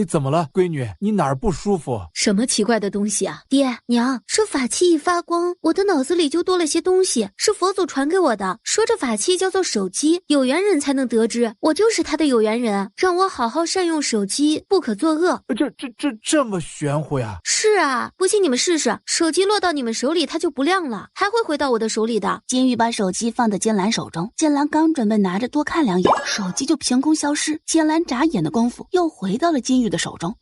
怎么了，闺女？你哪儿不舒服？什么奇怪的东西啊？爹娘，这法器一发光，我的脑子里就多了些东西，是佛祖传给我的，说这法器叫做手机，有缘人才能得知，我就是他的有缘人，让我好好善用手机，不可作恶。这么玄乎呀？是啊，不信你们试试，手机落到你们手里它就不亮了，还会回到我的手里的。金玉把手机放在金兰手中，金兰刚准备拿着多看2眼，手机就凭空消失。金兰眨眼的功夫又回到了金玉的手中。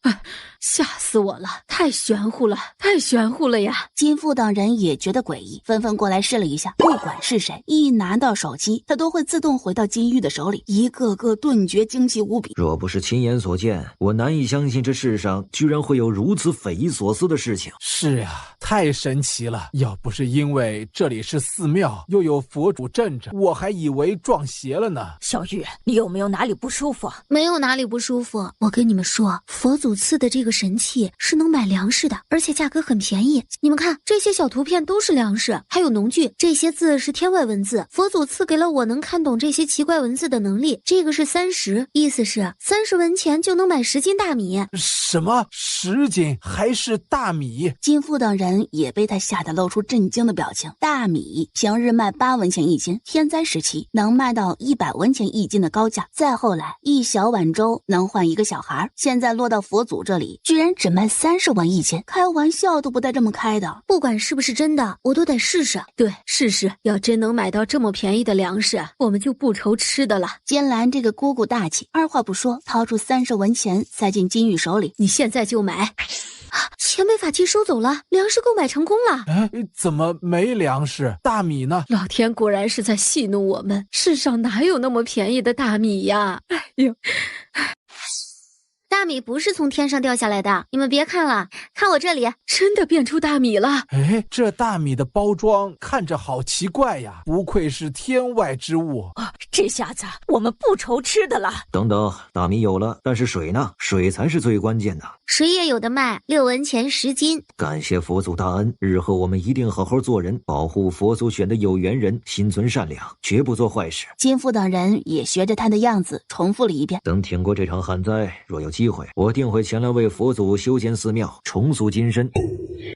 吓死我了，太玄乎了，太玄乎了呀！金父等人也觉得诡异，纷纷过来试了一下。不管是谁，一拿到手机，他都会自动回到金玉的手里，一个个顿觉惊奇无比。若不是亲眼所见，我难以相信这世上居然会有如此匪夷所思的事情。是呀，太神奇了！要不是因为这里是寺庙，又有佛主镇着，我还以为撞邪了呢。小玉，你有没有哪里不舒服？没有哪里不舒服。我跟你们说，佛祖赐的这个神器是能买粮食的，而且价格很便宜。你们看，这些小图片都是粮食，还有农具，这些字是天外文字。佛祖赐给了我能看懂这些奇怪文字的能力。这个是30，意思是30文钱就能买10斤大米。什么10斤还是大米？金父等人也被他吓得露出震惊的表情。大米平日卖8文钱1斤，天灾时期能卖到100文钱1斤的高价，再后来1小碗粥能换1个小孩，现在落到佛祖这里居然只卖30文1斤，开玩笑都不带这么开的。不管是不是真的，我都得试试。对，试试。要真能买到这么便宜的粮食，我们就不愁吃的了。金兰这个姑姑大气，二话不说掏出30文钱塞进金玉手里。你现在就买。钱被法器收走了，粮食购买成功了。怎么没粮食？大米呢？老天果然是在戏弄我们，世上哪有那么便宜的大米呀？哎呦！大米不是从天上掉下来的，你们别看了，看我这里，真的变出大米了。这大米的包装看着好奇怪呀，不愧是天外之物。这下子我们不愁吃的了。等等，大米有了，但是水呢？水才是最关键的。水也有的卖，6文钱10斤。感谢佛祖大恩，日后我们一定好好做人，保护佛祖选的有缘人，心存善良，绝不做坏事。金父等人也学着他的样子重复了一遍。等挺过这场旱灾，若有机会，我定会前来为佛祖修建寺庙，重塑金身。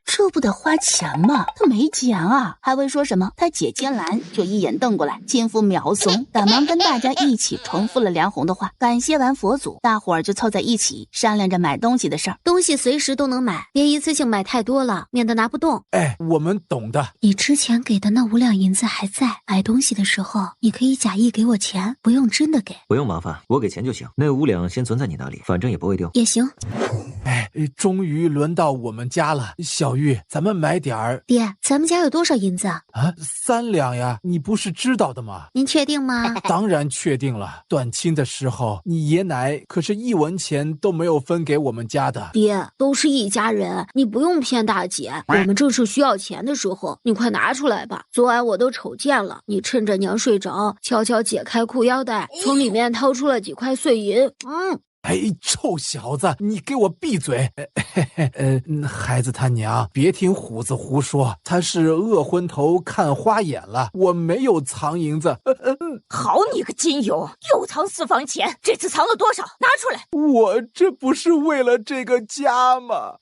这不得花钱吗？他没钱啊！还未说什么，他姐金兰就一眼瞪过来。金父秒怂，赶忙跟大家一起重复了梁红的话。感谢完佛祖，大伙儿就凑在一起商量着买东西的事儿。东西随时都能买，别一次性买太多了，免得拿不动。我们懂的。你之前给的那5两银子还在，买东西的时候你可以假意给我钱，不用真的给。不用麻烦，我给钱就行。那5两先存在你那里，反正也不会丢。也行。终于轮到我们家了。小玉，咱们买点儿。爹，咱们家有多少银子啊？3两呀，你不是知道的吗？您确定吗？当然确定了。断亲的时候，你爷奶可是1文钱都没有分给我们家的。爹，都是一家人，你不用骗大姐。我们正是需要钱的时候，你快拿出来吧。昨晚我都瞅见了，你趁着娘睡着，悄悄解开裤腰带，从里面掏出了几块碎银。臭小子，你给我闭嘴！孩子他娘，别听虎子胡说，他是饿昏头看花眼了，我没有藏银子。好你个金友，又藏私房钱，这次藏了多少？拿出来！我这不是为了这个家吗？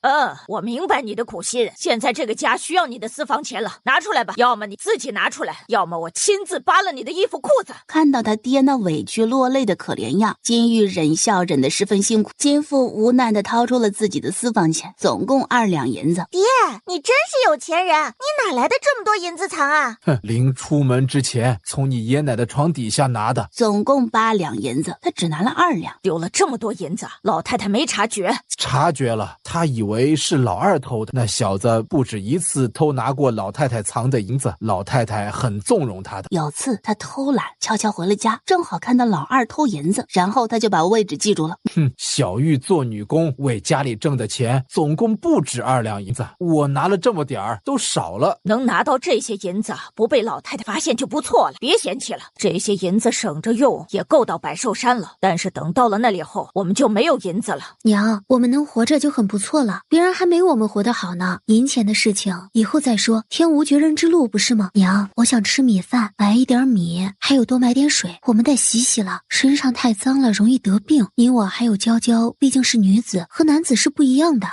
我明白你的苦心，现在这个家需要你的私房钱了，拿出来吧，要么你自己拿出来，要么我亲自扒了你的衣服裤子。看到他爹那委屈落泪的可怜样，金玉忍笑忍得十分辛苦。金父无奈地掏出了自己的私房钱，总共2两银子。爹，你真是有钱人，你哪来的这么多银子藏啊？临出门之前从你爷奶的床底下拿的。总共8两银子，他只拿了2两。丢了这么多银子，老太太没察觉？察觉了，她以为是老二偷的。那小子不止一次偷拿过老太太藏的银子，老太太很纵容他的。有次他偷懒悄悄回了家，正好看到老二偷银子，然后他就把位置记住了。小玉做女工为家里挣的钱总共不止2两银子，我拿了这么点儿都少了。能拿到这些银子不被老太太发现就不错了，别嫌弃了。这些银子省着用也够到百寿山了，但是等到了那里后我们就没有银子了。娘，我们能活着就很不错了，别人还没我们活得好呢。银钱的事情以后再说，天无绝人之路不是吗？娘，我想吃米饭，买一点米，还有多买点水，我们得洗洗了，身上太脏了容易得病。你我还有娇娇毕竟是女子，和男子是不一样的。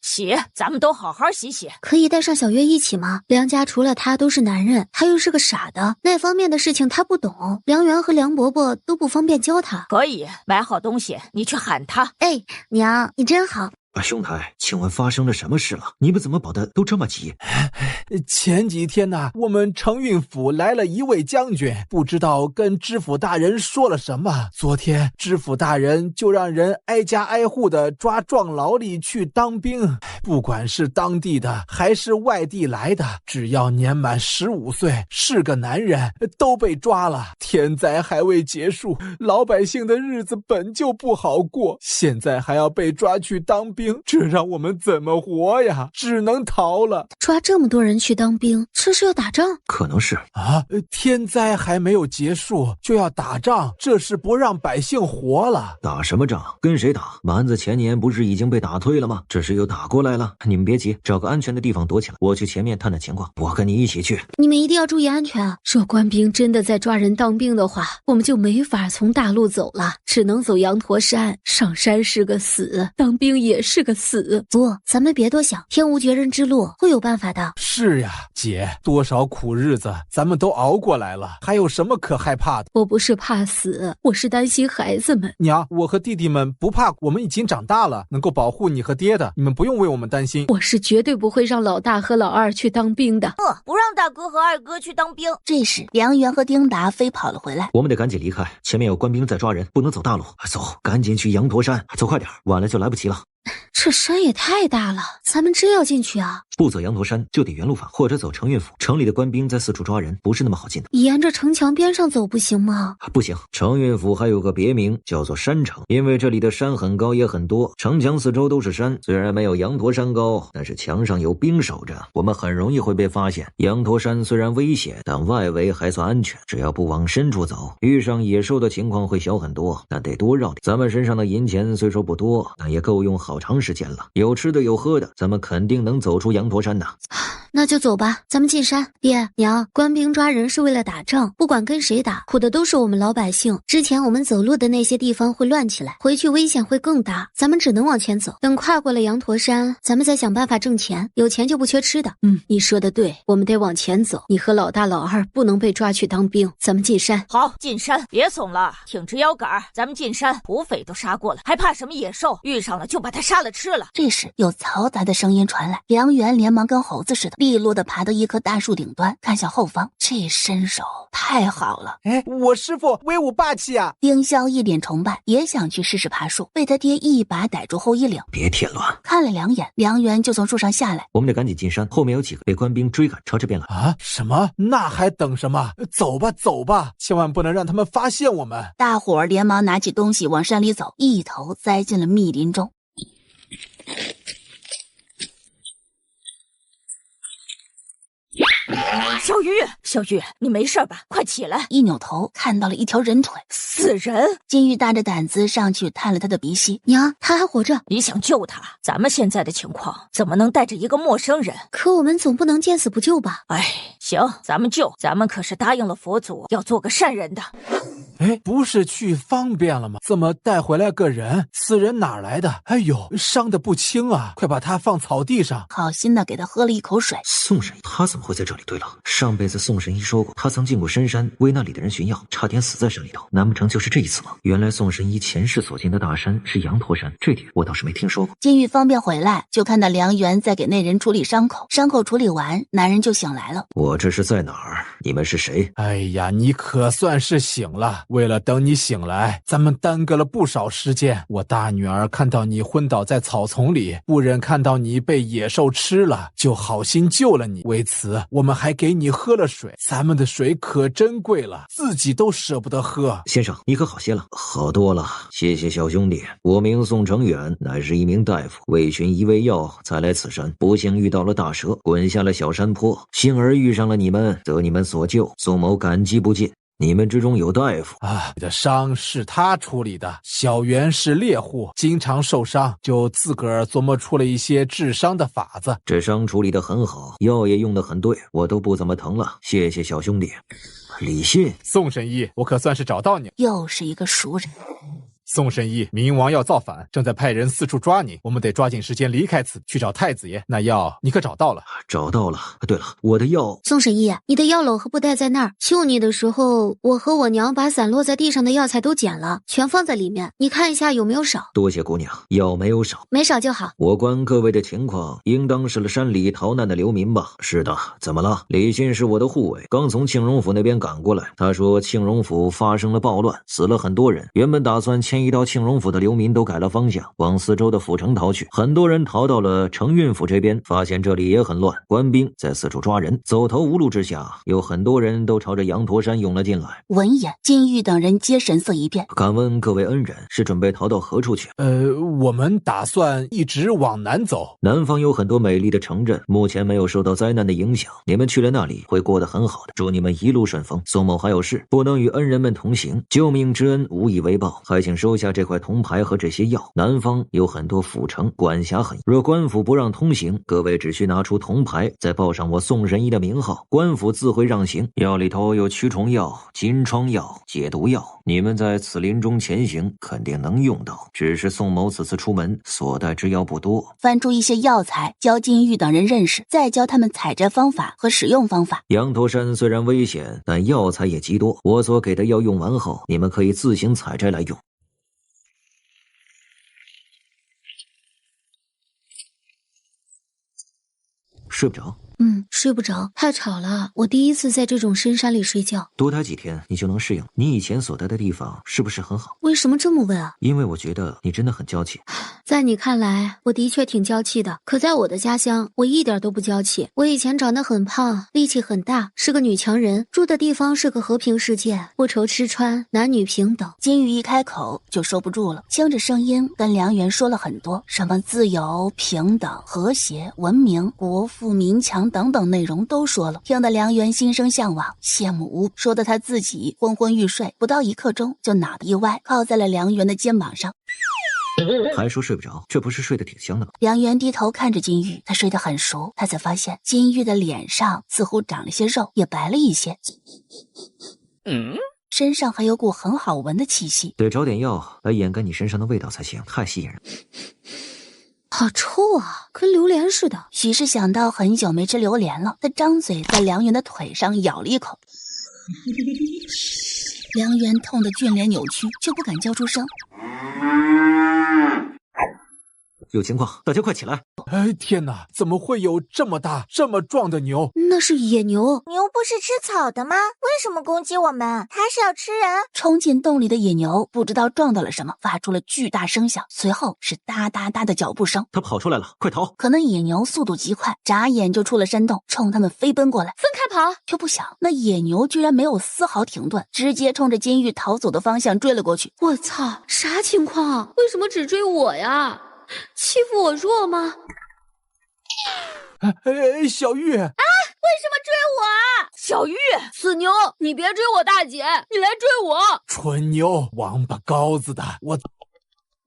洗，咱们都好好洗洗。可以带上小月一起吗？梁家除了他都是男人，他又是个傻的，那方面的事情他不懂，梁元和梁伯伯都不方便教他。可以，买好东西你去喊他。娘，你真好。兄台，请问发生了什么事了？你们怎么跑得都这么急？前几天呢，我们承运府来了一位将军，不知道跟知府大人说了什么。昨天知府大人就让人挨家挨户的抓壮劳力去当兵，不管是当地的还是外地来的，只要年满15岁是个男人都被抓了。天灾还未结束，老百姓的日子本就不好过，现在还要被抓去当兵，这让我们怎么活呀？只能逃了。抓这么多人去当兵，这是要打仗？可能是啊，天灾还没有结束就要打仗，这是不让百姓活了。打什么仗？跟谁打？蛮子前年不是已经被打退了吗？这是又打过来了。你们别急，找个安全的地方躲起来，我去前面探探情况。我跟你一起去。你们一定要注意安全啊！若官兵真的在抓人当兵的话，我们就没法从大路走了，只能走羊驼山。上山是个死，当兵也是个死。不，咱们别多想，天无绝人之路，会有办法的。是呀，姐，多少苦日子咱们都熬过来了，还有什么可害怕的？我不是怕死，我是担心孩子们。娘，我和弟弟们不怕，我们已经长大了，能够保护你和爹的，你们不用为我们担心。我是绝对不会让老大和老二去当兵的。不让大哥和二哥去当兵。这时，梁元和丁达飞跑了回来。我们得赶紧离开，前面有官兵在抓人，不能走大路。走，赶紧去羊驼山，走快点，晚了就来不及了。这山也太大了，咱们真要进去啊？不走羊驼山就得原路返，或者走承运府。城里的官兵在四处抓人，不是那么好进的。沿着城墙边上走不行吗？不行，承运府还有个别名叫做山城，因为这里的山很高也很多，城墙四周都是山，虽然没有羊驼山高，但是墙上有兵守着，我们很容易会被发现。羊驼山虽然危险，但外围还算安全，只要不往深处走，遇上野兽的情况会小很多，但得多绕点。咱们身上的银钱虽说不多，但也够用好长时间了，有吃的有喝的，咱们肯定能走出羊驼山的。那就走吧，咱们进山。爹娘，官兵抓人是为了打仗，不管跟谁打，苦的都是我们老百姓。之前我们走路的那些地方会乱起来，回去危险会更大，咱们只能往前走。等跨过了羊驼山，咱们再想办法挣钱，有钱就不缺吃的。你说的对，我们得往前走。你和老大老二不能被抓去当兵，咱们进山。好，进山，别怂了，挺直腰杆，咱们进山。土匪都杀过了，还怕什么野兽？遇上了就把它杀了吃了。这时有嘈杂的声音传来，梁元连忙跟猴子似的利落地爬到一棵大树顶端，看向后方，这身手太好了。我师父威武霸气啊！丁潇一脸崇拜，也想去试试爬树，被他爹一把逮住后衣领。别添乱！看了两眼，梁元就从树上下来。我们得赶紧进山，后面有几个被官兵追赶，朝这边来。啊？什么？那还等什么？走吧走吧，千万不能让他们发现我们。大伙儿连忙拿起东西往山里走，一头栽进了密林中。小玉，你没事吧？快起来！一扭头看到了一条人腿，死人！金玉大着胆子上去探了他的鼻息。娘，他还活着。你想救他？咱们现在的情况怎么能带着一个陌生人？可我们总不能见死不救吧？行，咱们救。咱们可是答应了佛祖要做个善人的。不是去方便了吗？怎么带回来个人？死人哪来的？哎呦，伤得不轻啊！快把他放草地上。好心的给他喝了一口水。宋神医，他怎么会在这里？对了，上辈子宋神医说过，他曾进过深山，为那里的人寻药，差点死在山里头。难不成就是这一次吗？原来宋神医前世所进的大山是羊驼山，这点我倒是没听说过。金玉方便回来，就看到梁元在给那人处理伤口，伤口处理完，男人就醒来了。我这是在哪儿？你们是谁？哎呀，你可算是醒了。为了等你醒来，咱们耽搁了不少时间。我大女儿看到你昏倒在草丛里，不忍看到你被野兽吃了，就好心救了你。为此，我们还给你喝了水。咱们的水可珍贵了，自己都舍不得喝。先生，你可好些了？好多了，谢谢小兄弟。我名宋成远，乃是一名大夫，为寻一味药才来此山，不幸遇到了大蛇，滚下了小山坡，幸而遇上了你们，得你们所救，宋某感激不尽。你们之中有大夫啊？你的伤是他处理的。小袁是猎户，经常受伤，就自个儿琢磨出了一些治伤的法子。这伤处理得很好，药也用得很对，我都不怎么疼了。谢谢小兄弟。李信，宋神医，我可算是找到你。又是一个熟人。宋神医，冥王要造反，正在派人四处抓你，我们得抓紧时间离开此，去找太子爷。那药你可找到了？找到了。对了，我的药……宋神医，你的药篓和布袋在那儿。救你的时候，我和我娘把散落在地上的药材都捡了，全放在里面。你看一下有没有少？多谢姑娘，药没有少，没少就好。我观各位的情况，应当是山里逃难的流民吧？是的，怎么了？李信是我的护卫，刚从庆荣府那边赶过来。他说庆荣府发生了暴乱，死了很多人。原本打算迁移到庆荣府的流民都改了方向，往四周的府城逃去。很多人逃到了承运府这边，发现这里也很乱，官兵在四处抓人。走投无路之下，有很多人都朝着羊驼山涌了进来。闻言，金玉等人皆神色一变。敢问各位恩人，是准备逃到何处去？我们打算一直往南走。南方有很多美丽的城镇，目前没有受到灾难的影响，你们去了那里会过得很好的。祝你们一路顺风。宋某还有事，不能与恩人们同行，救命之恩无以为报，还请收下这块铜牌和这些药。南方有很多府城，管辖很严，若官府不让通行，各位只需拿出铜牌，再报上我宋神医的名号，官府自会让行。药里头有驱虫药、金疮药、解毒药，你们在此林中前行肯定能用到，只是宋某此次出门所带之药不多。翻出一些药材，教金玉等人认识，再教他们采摘方法和使用方法。羊驼山虽然危险，但药材也极多，我所给的药用完后，你们可以自行采摘来用。睡不着？睡不着，太吵了。我第一次在这种深山里睡觉。多待几天你就能适应。你以前所待的地方是不是很好？为什么这么问啊？因为我觉得你真的很娇气。在你看来，我的确挺娇气的。可在我的家乡，我一点都不娇气。我以前长得很胖，力气很大，是个女强人，住的地方是个和平世界，不愁吃穿，男女平等。金玉一开口就收不住了，听着声音跟梁元说了很多，什么自由、平等、和谐、文明、国富民强等等内容都说了，听得梁元心生向往，羡慕无比，说的他自己昏昏欲睡，不到1刻钟就脑袋一歪，靠在了梁元的肩膀上。还说睡不着，这不是睡得挺香的吗？梁元低头看着金玉，他睡得很熟，他才发现金玉的脸上似乎长了些肉，也白了一些。身上还有股很好闻的气息，得找点药来掩盖你身上的味道才行，太吸引人。好臭啊，跟榴莲似的。许是想到很久没吃榴莲了，他张嘴在梁元的腿上咬了一口。梁元痛得俊脸扭曲，却不敢叫出声。有情况，大家快起来！哎，天哪，怎么会有这么大这么壮的牛？那是野牛。牛不是吃草的吗？为什么攻击我们？它是要吃人？冲进洞里的野牛不知道撞到了什么，发出了巨大声响，随后是哒哒哒的脚步声。它跑出来了，快逃！可那野牛速度极快，眨眼就出了山洞，冲他们飞奔过来。分开跑！却不想那野牛居然没有丝毫停顿，直接冲着金玉逃走的方向追了过去。我操，啥情况？为什么只追我呀？欺负我弱吗？小玉！啊，为什么追我啊？小玉，死牛，你别追我大姐，你来追我！蠢牛，王八羔子的，我。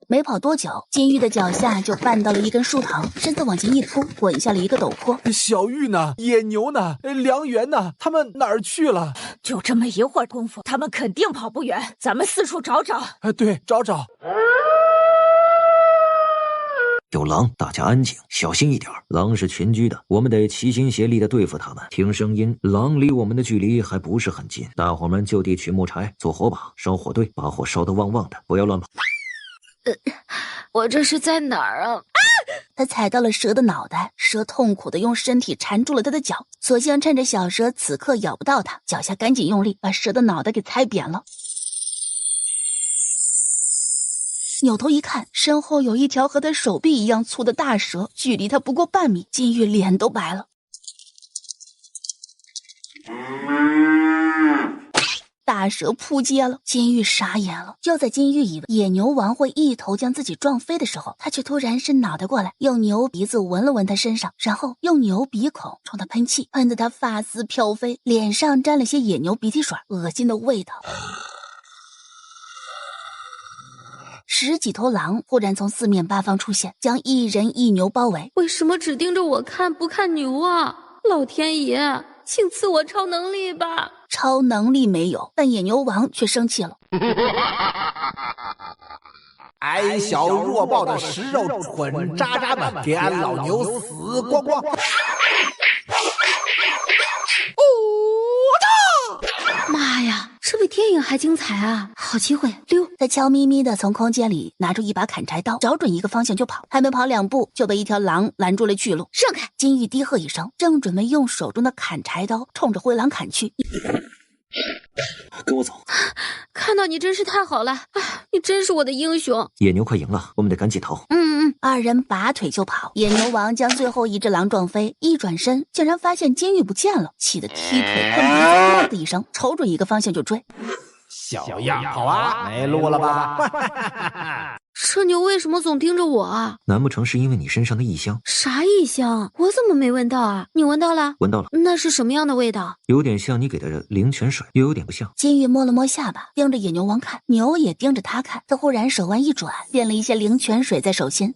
没跑多久，金玉的脚下就绊到了一根树藤，身子往前一扑，滚下了一个陡坡。小玉呢？野牛呢？梁元呢？他们哪儿去了？就这么一会儿功夫，他们肯定跑不远，咱们四处找找。对，找找。有狼，大家安静，小心一点。狼是群居的，我们得齐心协力的对付他们。听声音，狼离我们的距离还不是很近。大伙们就地取木柴，做火把，烧火堆，把火烧得旺旺的，不要乱跑。我这是在哪儿啊？他踩到了蛇的脑袋，蛇痛苦的用身体缠住了他的脚，索性趁着小蛇此刻咬不到他，脚下赶紧用力把蛇的脑袋给踩扁了。扭头一看，身后有一条和他手臂一样粗的大蛇，距离他不过半米。金玉脸都白了。大蛇扑街了，金玉傻眼了。就在金玉以为野牛王会一头将自己撞飞的时候，他却突然伸脑袋过来，用牛鼻子闻了闻他身上，然后用牛鼻孔冲他喷气，喷得他发丝飘飞，脸上沾了些野牛鼻涕水，恶心的味道。10几头狼忽然从四面八方出现，将一人一牛包围。为什么只盯着我看，不看牛啊？老天爷，请赐我超能力吧！超能力没有，但野牛王却生气了。矮小弱爆的食肉蠢渣渣们，给俺老牛死光光！妈呀，这比电影还精彩啊！好机会，溜！他悄咪咪的从空间里拿出一把砍柴刀，找准一个方向就跑，还没跑2步就被一条狼拦住了去路。让开！金玉低喝一声，正准备用手中的砍柴刀冲着灰狼砍去。跟我走！看到你真是太好了，你真是我的英雄！野牛快赢了，我们得赶紧逃。二人拔腿就跑。野牛王将最后一只狼撞飞，一转身竟然发现金玉不见了，气得踢腿碰鼻子，砰的一声，瞅准一个方向就追。小样好啊，没路了吧？这牛为什么总盯着我啊？难不成是因为你身上的异香？啥异香？我怎么没闻到啊？你闻到了？闻到了。那是什么样的味道？有点像你给的灵泉水，又有点不像。金玉摸了摸下巴，盯着野牛王看，牛也盯着他看。他忽然手腕一转，变了一些灵泉水在手心。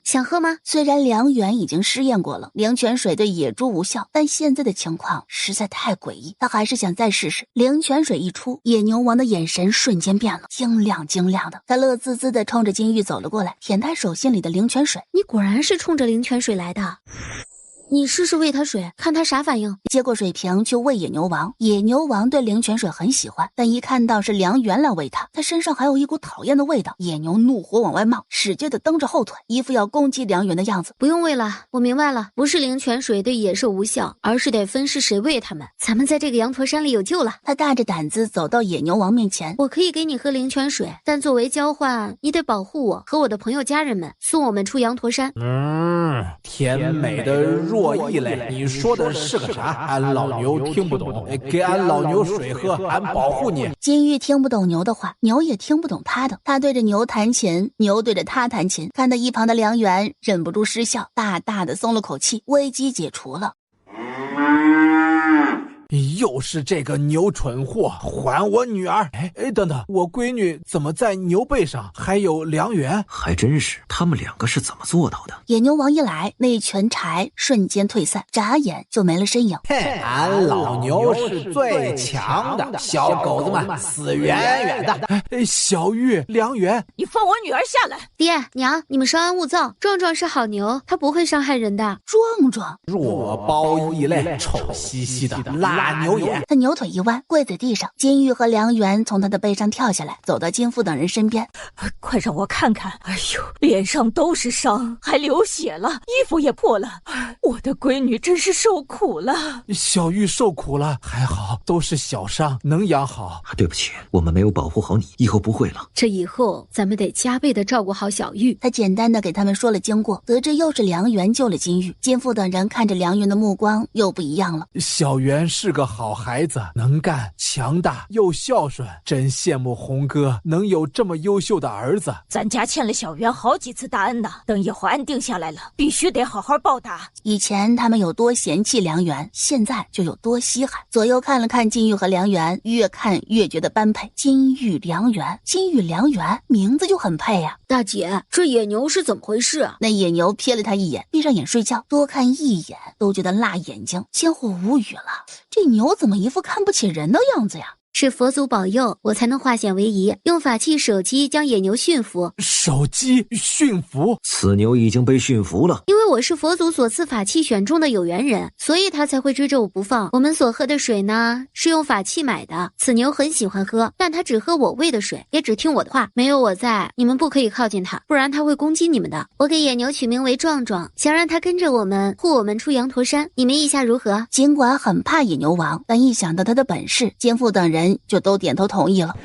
想喝吗？虽然梁远已经试验过了灵泉水对野猪无效，但现在的情况实在太诡异，他还是想再试试。灵泉水一出，野牛王的眼神瞬间变了，晶亮晶亮的。他乐滋滋地冲着金玉走了过来，舔他手心里的灵泉水。你果然是冲着灵泉水来的。你试试喂他水，看他啥反应。接过水瓶去喂野牛王。野牛王对灵泉水很喜欢，但一看到是梁元来喂他，他身上还有一股讨厌的味道。野牛怒火往外冒，使劲地蹬着后腿，一副要攻击梁元的样子。不用喂了，我明白了，不是灵泉水对野兽无效，而是得分是谁喂他们。咱们在这个羊驼山里有救了。他大着胆子走到野牛王面前。我可以给你喝灵泉水，但作为交换，你得保护我和我的朋友家人们，送我们出羊驼山。甜美的弱异类，你说的是个啥？俺老牛听不懂，给俺老牛水喝，俺保护你。金玉听不懂牛的话，牛也听不懂他的。他对着牛弹琴，牛对着他弹琴。看到一旁的梁元忍不住失笑，大大的松了口气，危机解除了。又是这个牛蠢货，还我女儿！等等，我闺女怎么在牛背上？还有梁元，还真是，他们两个是怎么做到的？野牛王一来，那群柴瞬间退散，眨眼就没了身影。俺老牛是最强的，小狗子们死远远的。小玉、梁元，你放我女儿下来！爹娘，你们稍安勿躁，壮壮是好牛，他不会伤害人的。壮壮，弱包异类，臭兮兮的辣牛眼。他扭腿一弯，跪在地上。金玉和梁元从他的背上跳下来，走到金父等人身边。快让我看看！哎呦，脸上都是伤，还流血了，衣服也破了。我的闺女真是受苦了。小玉受苦了，还好都是小伤，能养好。对不起，我们没有保护好你，以后不会了。这以后咱们得加倍的照顾好小玉。他简单的给他们说了经过，得知又是梁元救了金玉。金父等人看着梁元的目光又不一样了。小元是个好孩子，能干、强大又孝顺，真羡慕红哥能有这么优秀的儿子。咱家欠了小元好几次大恩呢，等以后安定下来了，必须得好好报答。以前他们有多嫌弃梁元，现在就有多稀罕。左右看了看金玉和梁元，越看越觉得般配。金玉梁元，金玉梁元，名字就很配呀。大姐，这野牛是怎么回事啊？那野牛瞥了他一眼，闭上眼睡觉，多看一眼都觉得辣眼睛。千户无语了，这牛怎么一副看不起人的样子呀？是佛祖保佑，我才能化险为夷，用法器手机将野牛驯服。手机驯服？此牛已经被驯服了。因为我是佛祖所赐法器选中的有缘人，所以他才会追着我不放。我们所喝的水呢，是用法器买的。此牛很喜欢喝，但它只喝我喂的水，也只听我的话。没有我在，你们不可以靠近它，不然它会攻击你们的。我给野牛取名为壮壮，想让它跟着我们，护我们出羊驼山。你们意下如何？尽管很怕野牛王，但一想到他的本事，奸父等人就都点头同意了。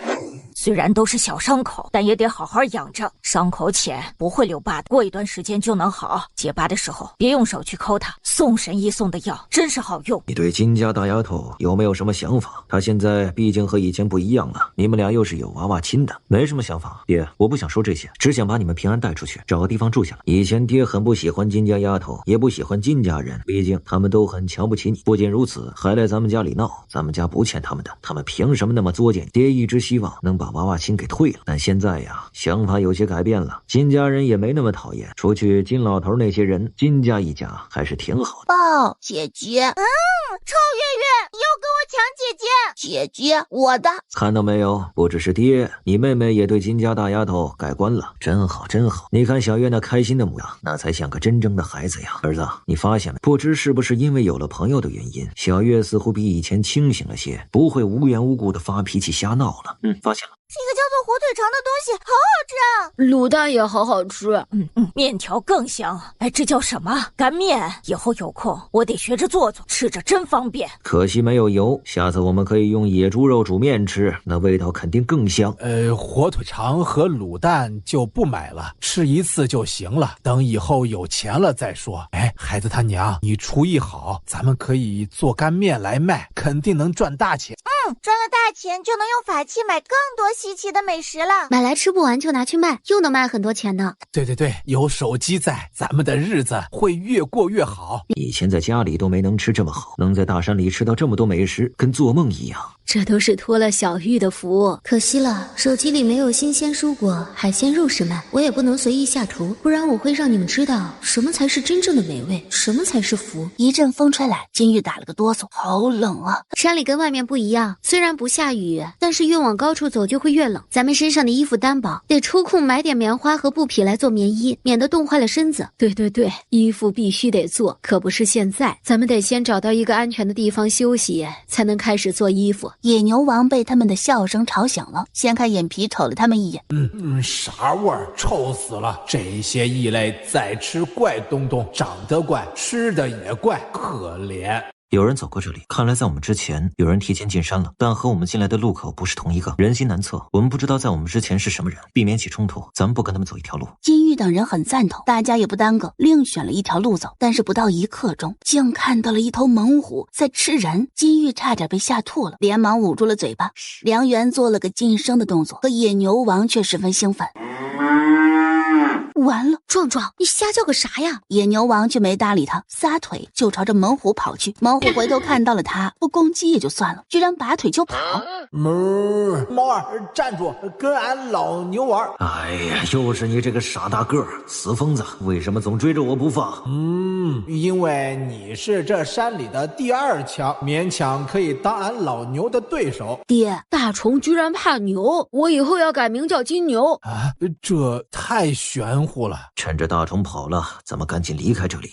虽然都是小伤口，但也得好好养着。伤口浅，不会留疤的，过一段时间就能好。结疤的时候别用手去抠它，送神医送的药真是好用。你对金家大丫头有没有什么想法？她现在毕竟和以前不一样了，你们俩又是有娃娃亲的。没什么想法，爹，我不想说这些，只想把你们平安带出去，找个地方住下来。以前爹很不喜欢金家丫头，也不喜欢金家人，毕竟他们都很瞧不起你。不仅如此，还来咱们家里闹，咱们家不欠他们的，他们凭什么那么作践？爹一直希望能把娃娃亲给退了，但现在呀，想法有些改改变了，金家人也没那么讨厌，除去金老头那些人，金家一家还是挺好的。抱姐姐，臭月月又跟我抢姐姐，姐姐，我的。看到没有，不只是爹，你妹妹也对金家大丫头改观了，真好真好。你看小月那开心的模样，那才像个真正的孩子呀。儿子，你发现没？不知是不是因为有了朋友的原因，小月似乎比以前清醒了些，不会无缘无故的发脾气瞎闹了。发现了。这个叫做火腿肠的东西好好吃啊，卤蛋也好好吃，面条更香。哎，这叫什么？干面。以后有空我得学着做，吃着真方便。可惜没有油，下次我们可以用野猪肉煮面吃，那味道肯定更香。火腿肠和卤蛋就不买了，吃一次就行了，等以后有钱了再说。哎，孩子他娘，你厨艺好，咱们可以做干面来卖，肯定能赚大钱。赚了大钱就能用法器买更多稀奇的美食了。买来吃不完就拿去卖，又能卖很多钱呢。对，有手机在，咱们的日子会越过越好。以前在家里都没能吃这么好，能在大山里吃到这么多美食，跟做梦一样。这都是托了小玉的福。可惜了，手机里没有新鲜蔬果、海鲜肉食卖，我也不能随意下厨，不然我会让你们知道什么才是真正的美味，什么才是福。一阵风吹来，金玉打了个哆嗦，好冷啊！山里跟外面不一样，虽然不下雨，但是越往高处走就会越冷。咱们身上的衣服单薄，得抽空买点棉花和布匹来做棉衣，免得冻坏了身子。对，衣服必须得做，可不是现在，咱们得先找到一个安全的地方休息，才能开始做衣服。野牛王被他们的笑声吵醒了，掀开眼皮瞅了他们一眼。啥味儿？臭死了！这些异类再吃怪东东，长得怪，吃的也怪，可怜。有人走过这里，看来在我们之前有人提前进山了，但和我们进来的路口不是同一个，人心难测，我们不知道在我们之前是什么人，避免起冲突，咱们不跟他们走一条路。金玉等人很赞同，大家也不耽搁，另选了一条路走，但是不到1刻钟，竟看到了一头猛虎在吃人。金玉差点被吓吐了，连忙捂住了嘴巴。梁元做了个噤声的动作，可野牛王却十分兴奋。完了，壮壮，你瞎叫个啥呀？野牛王却没搭理他，撒腿就朝着猛虎跑去。猛虎回头看到了他，不攻击也就算了，居然拔腿就跑。猫儿站住，跟俺老牛玩。哎呀，又是你这个傻大个儿，死疯子，为什么总追着我不放？因为你是这山里的第2强，勉强可以当俺老牛的对手。爹，大虫居然怕牛，我以后要改名叫金牛啊！这太玄乎了。趁着大虫跑了，咱们赶紧离开这里。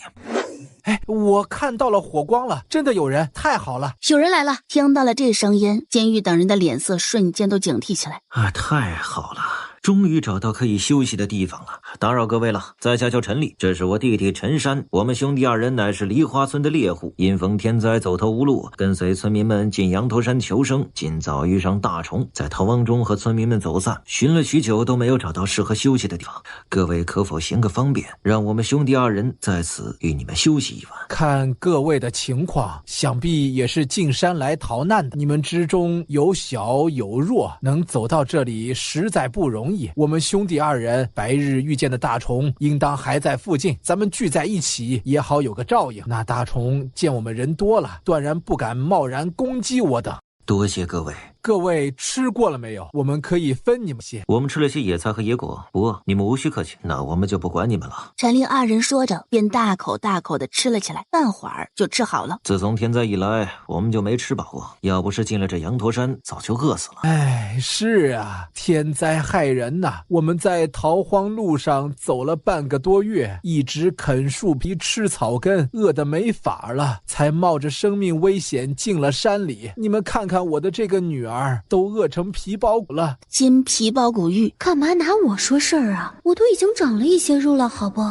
哎，我看到了火光了，真的有人，太好了！有人来了！听到了这声音，监狱等人的脸色瞬间都警惕起来。太好了，终于找到可以休息的地方了。打扰各位了，在下叫陈立，这是我弟弟陈山，我们兄弟2人乃是梨花村的猎户，因逢天灾走投无路，跟随村民们进羊头山求生，今早遇上大虫，在逃亡中和村民们走散，寻了许久都没有找到适合休息的地方，各位可否行个方便，让我们兄弟2人在此与你们休息一晚。看各位的情况，想必也是进山来逃难的，你们之中有小有弱，能走到这里实在不容易。我们兄弟2人白日遇见的大虫应当还在附近，咱们聚在一起也好有个照应。那大虫见我们人多了，断然不敢贸然攻击我等。多谢各位。各位吃过了没有？我们可以分你们些。我们吃了些野菜和野果，不饿，你们无需客气。那我们就不管你们了。陈令2人说着，便大口大口地吃了起来，半会儿就吃好了。自从天灾以来，我们就没吃饱过，要不是进了这羊驼山，早就饿死了。哎，是啊，天灾害人呐！我们在逃荒路上走了半个多月，一直啃树皮吃草根，饿得没法了，才冒着生命危险进了山里。你们看看我的这个女儿，都饿成皮包骨了。金皮包骨玉，干嘛拿我说事儿啊？我都已经长了一些肉了，好不？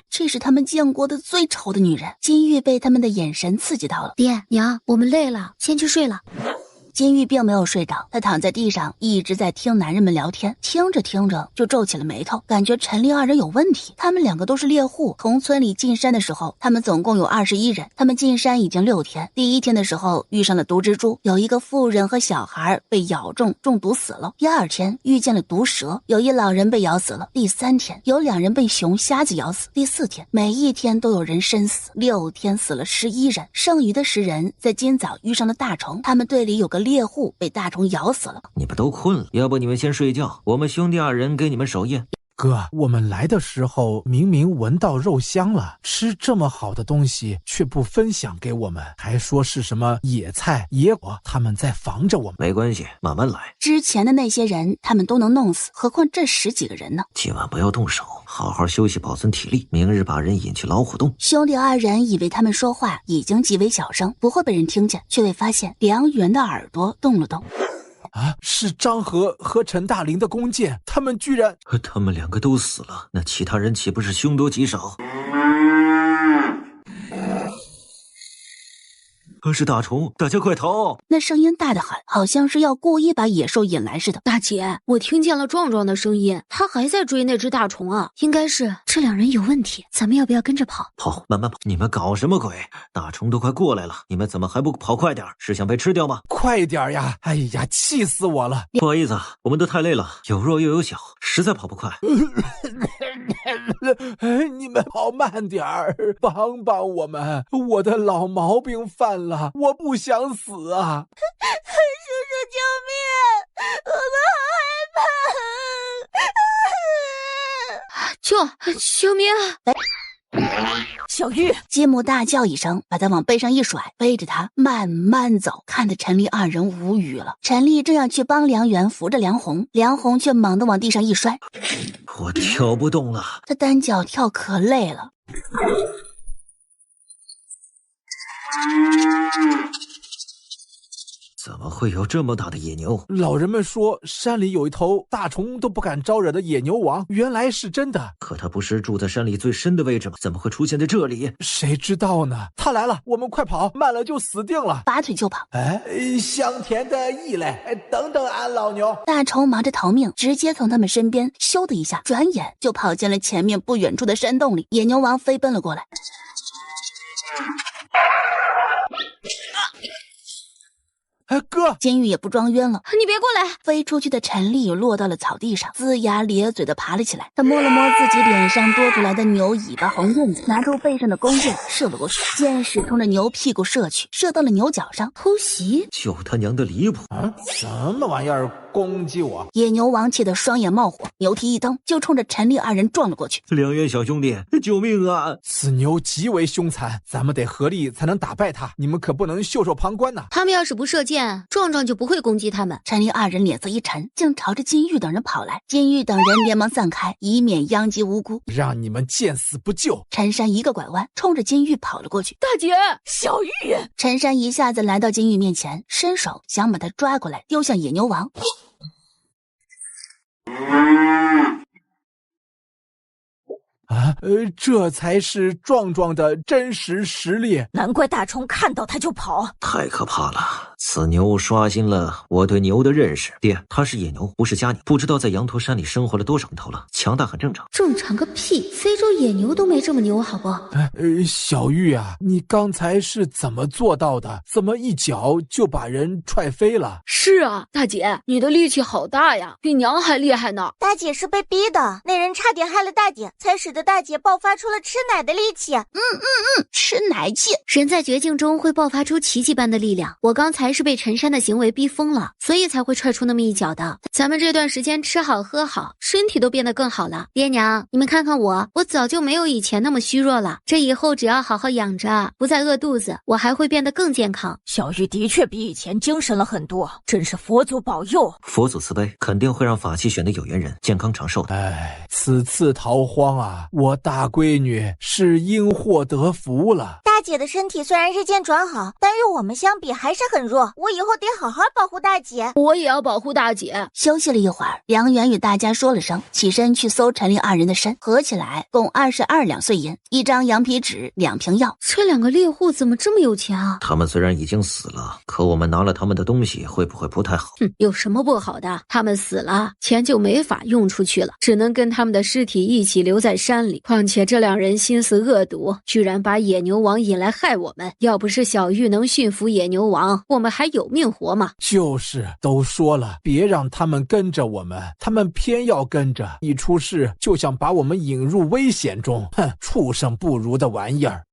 这是他们见过的最丑的女人。金玉被他们的眼神刺激到了。爹娘，我们累了，先去睡了。金玉并没有睡着，他躺在地上一直在听男人们聊天，听着听着就皱起了眉头，感觉陈令2人有问题。他们2个都是猎户，从村里进山的时候，他们总共有21人。他们进山已经6天，第1天的时候遇上了毒蜘蛛，有一个妇人和小孩被咬中毒死了。第2天遇见了毒蛇，有一老人被咬死了。第3天有2人被熊瞎子咬死。第4天每一天都有人身死，6天死了11人，剩余的10人在今早遇上了大虫，他们队里有个猎户被大虫咬死了。你们都困了，要不你们先睡觉，我们兄弟2人给你们守夜。哥，我们来的时候明明闻到肉香了，吃这么好的东西却不分享给我们，还说是什么野菜野果，他们在防着我们。没关系，慢慢来。之前的那些人他们都能弄死，何况这10几个人呢？今晚不要动手，好好休息保存体力，明日把人引去老虎洞。兄弟二人以为他们说话已经极为小声，不会被人听见，却未发现梁元的耳朵动了动。啊，是张和和陈大林的弓箭，他们居然……他们2个都死了，那其他人岂不是凶多吉少？是大虫，大家快逃！那声音大得很，好像是要故意把野兽引来似的。大姐，我听见了壮壮的声音，他还在追那只大虫啊，应该是这2人有问题，咱们要不要跟着跑？跑，慢慢跑！你们搞什么鬼？大虫都快过来了，你们怎么还不跑快点？是想被吃掉吗？快点呀！哎呀，气死我了！不好意思，我们都太累了，有弱又有小，实在跑不快。你们跑慢点儿，帮帮我们！我的老毛病犯了，我不想死啊！叔叔救命！我好害怕！救命！小玉，继母大叫一声，把他往背上一甩，背着他慢慢走，看得陈丽2人无语了。陈丽正要去帮梁元扶着梁红，梁红却猛地往地上一摔，我跳不动了。他单脚跳可累了。怎么会有这么大的野牛？老人们说山里有一头大虫都不敢招惹的野牛王，原来是真的。可他不是住在山里最深的位置吗？怎么会出现在这里？谁知道呢？他来了，我们快跑，慢了就死定了。拔腿就跑。香甜的异类，等等俺老牛！大虫忙着逃命，直接从他们身边咻的一下，转眼就跑进了前面不远处的山洞里。野牛王飞奔了过来。哥，金玉也不装晕了，你别过来！飞出去的陈丽落到了草地上，龇牙咧嘴的爬了起来。他摸了摸自己脸上多出来的牛尾巴红印子，拿出背上的弓箭射了过去，箭矢冲着牛屁股射去，射到了牛角上。偷袭！就他娘的离谱！什么玩意儿攻击我？野牛王气得双眼冒火，牛蹄一蹬就冲着陈丽2人撞了过去。梁元小兄弟，救命啊！此牛极为凶残，咱们得合力才能打败他，你们可不能袖手旁观呐！他们要是不射箭，壮壮就不会攻击他们。陈丽2人脸色一沉，竟朝着金玉等人跑来。金玉等人连忙散开，以免殃及无辜。让你们见死不救！陈山一个拐弯，冲着金玉跑了过去。大姐，小玉！陈山一下子来到金玉面前，伸手想把他抓过来，丢向野牛王。这才是壮壮的真实实力。难怪大虫看到他就跑，太可怕了！此牛刷新了我对牛的认识。爹，它是野牛，不是家牛，不知道在羊驼山里生活了多少年头了，强大很正常。正常个屁！非洲野牛都没这么牛，好不？小玉啊，你刚才是怎么做到的？怎么一脚就把人踹飞了？是啊，大姐，你的力气好大呀，比娘还厉害呢。大姐是被逼的，那人差点害了大姐，才使得大姐爆发出了吃奶的力气。吃奶气。人在绝境中会爆发出奇迹般的力量，我刚才是被陈山的行为逼疯了，所以才会踹出那么一脚的。咱们这段时间吃好喝好，身体都变得更好了。爹娘，你们看看我早就没有以前那么虚弱了，这以后只要好好养着，不再饿肚子，我还会变得更健康。小玉的确比以前精神了很多，真是佛祖保佑。佛祖慈悲，肯定会让法器选的有缘人健康长寿的。此次逃荒啊，我大闺女是因祸得福了。大姐的身体虽然日渐转好，但与我们相比还是很弱，我以后得好好保护大姐。我也要保护大姐。休息了一会儿，梁元与大家说了声，起身去搜陈丽2人的身，合起来共22两碎银，1张羊皮纸，2瓶药。这2个猎户怎么这么有钱啊？他们虽然已经死了，可我们拿了他们的东西，会不会不太好？有什么不好的？他们死了，钱就没法用出去了，只能跟他们的尸体一起留在山里。况且这2人心思恶毒，居然把野牛王引来害我们。要不是小玉能驯服野牛王，我们还有命活吗？就是，都说了别让他们跟着我们，他们偏要跟着，一出事就想把我们引入危险中。畜生不如的玩意儿。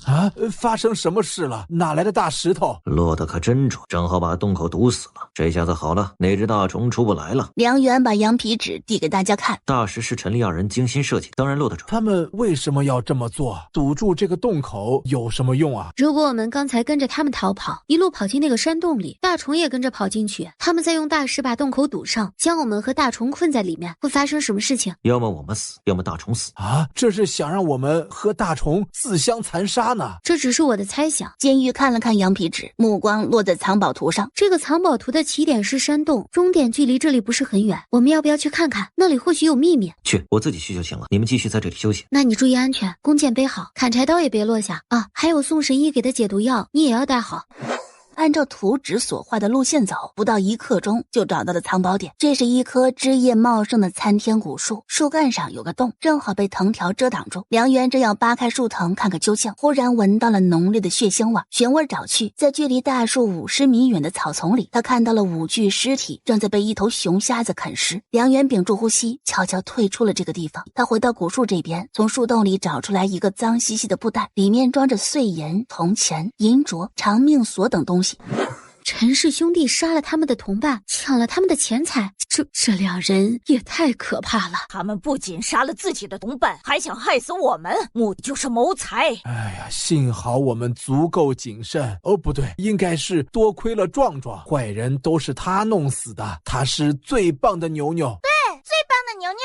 啊，发生什么事了？哪来的大石头？落得可真准，正好把洞口堵死了。这下子好了，那只大虫出不来了。梁元把羊皮纸递给大家看，大石是陈立二人精心设计，当然落得准。他们为什么要这么做？堵住这个洞口有什么用啊？如果我们刚才跟着他们逃跑，一路跑进那个山洞里，大虫也跟着跑进去，他们再用大石把洞口堵上，将我们和大虫困在里面，会发生什么事情？要么我们死，要么大虫死啊！这是想让我们和大虫自相残杀呢？这只是我的猜想。监狱看了看羊皮纸，目光落在藏宝图上。这个藏宝图的起点是山洞，终点距离这里不是很远，我们要不要去看看？那里或许有秘密。去，我自己去就行了，你们继续在这里休息。那你注意安全，弓箭背好，砍柴刀也别落下啊！还有宋神医给的解毒药，你也要带好。按照图纸所画的路线走，不到1刻钟就找到了藏宝点。这是一棵枝叶茂盛的参天古树，树干上有个洞，正好被藤条遮挡住。梁元正要扒开树藤看个究竟，忽然闻到了浓烈的血腥味，循味找去，在距离大树50米远的草丛里，他看到了5具尸体正在被一头熊瞎子啃食。梁元屏住呼吸，悄悄退出了这个地方。他回到古树这边，从树洞里找出来一个脏兮兮的布袋，里面装着碎银、铜钱、银镯、长命锁等东西。陈氏兄弟杀了他们的同伴，抢了他们的钱财，这两人也太可怕了。他们不仅杀了自己的同伴，还想害死我们，目的就是谋财。哎呀，幸好我们足够谨慎。哦，不对，应该是多亏了壮壮，坏人都是他弄死的，他是最棒的牛牛。对，最棒的牛牛。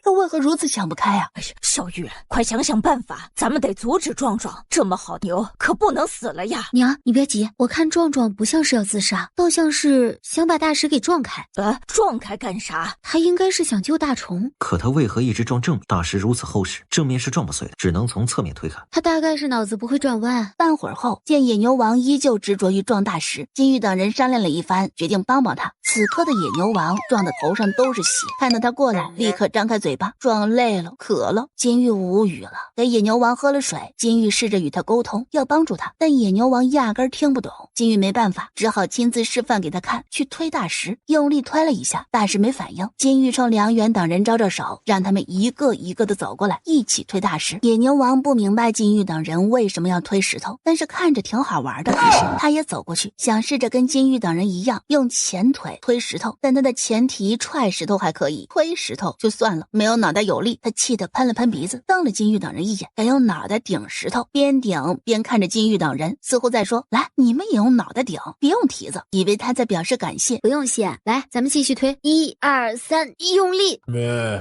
他为何如此想不开啊？哎呀，小玉，快想想办法，咱们得阻止壮壮，这么好牛可不能死了呀！娘，你别急，我看壮壮不像是要自杀，倒像是想把大石给撞开。撞开干啥？他应该是想救大虫。可他为何一直撞正面？大石如此厚实，正面是撞不碎的，只能从侧面推开。他大概是脑子不会转弯。半会儿后，见野牛王依旧执着于撞大石，金玉等人商量了一番，决定帮帮他。此刻的野牛王撞得头上都是血，看到他过来，立刻张开嘴巴，撞累了，渴了。金玉无语了，给野牛王喝了水。金玉试着与他沟通，要帮助他，但野牛王压根听不懂。金玉没办法，只好亲自示范给他看，去推大石，用力推了一下，大石没反应。金玉冲梁元等人招招手，让他们一个一个的走过来，一起推大石。野牛王不明白金玉等人为什么要推石头，但是看着挺好玩的，于是他也走过去，想试着跟金玉等人一样用前腿推石头，但他的前蹄踹石头还可以，推石头就算了，没有脑袋有力。他气得喷了喷鼻子，瞪了金玉等人一眼，敢用脑袋顶石头，边顶边看着金玉等人，似乎在说：来，你们也用脑袋顶，别用蹄子。以为他在表示感谢，不用谢，来，咱们继续推，1、2、3，用力。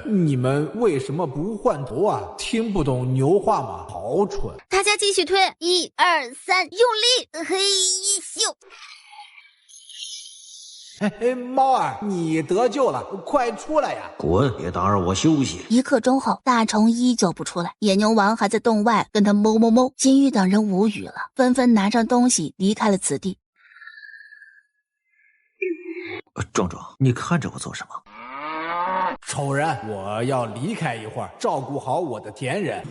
你们为什么不换头啊？听不懂牛话吗？好蠢！大家继续推，1、2、3，用力，嘿咻。猫儿，你得救了，快出来呀！滚，别打扰我休息。1刻钟后，大虫依旧不出来，野牛王还在洞外跟他哞哞哞。金玉等人无语了，纷纷拿上东西离开了此地。壮壮，你看着我做什么？丑人，我要离开一会儿，照顾好我的田人。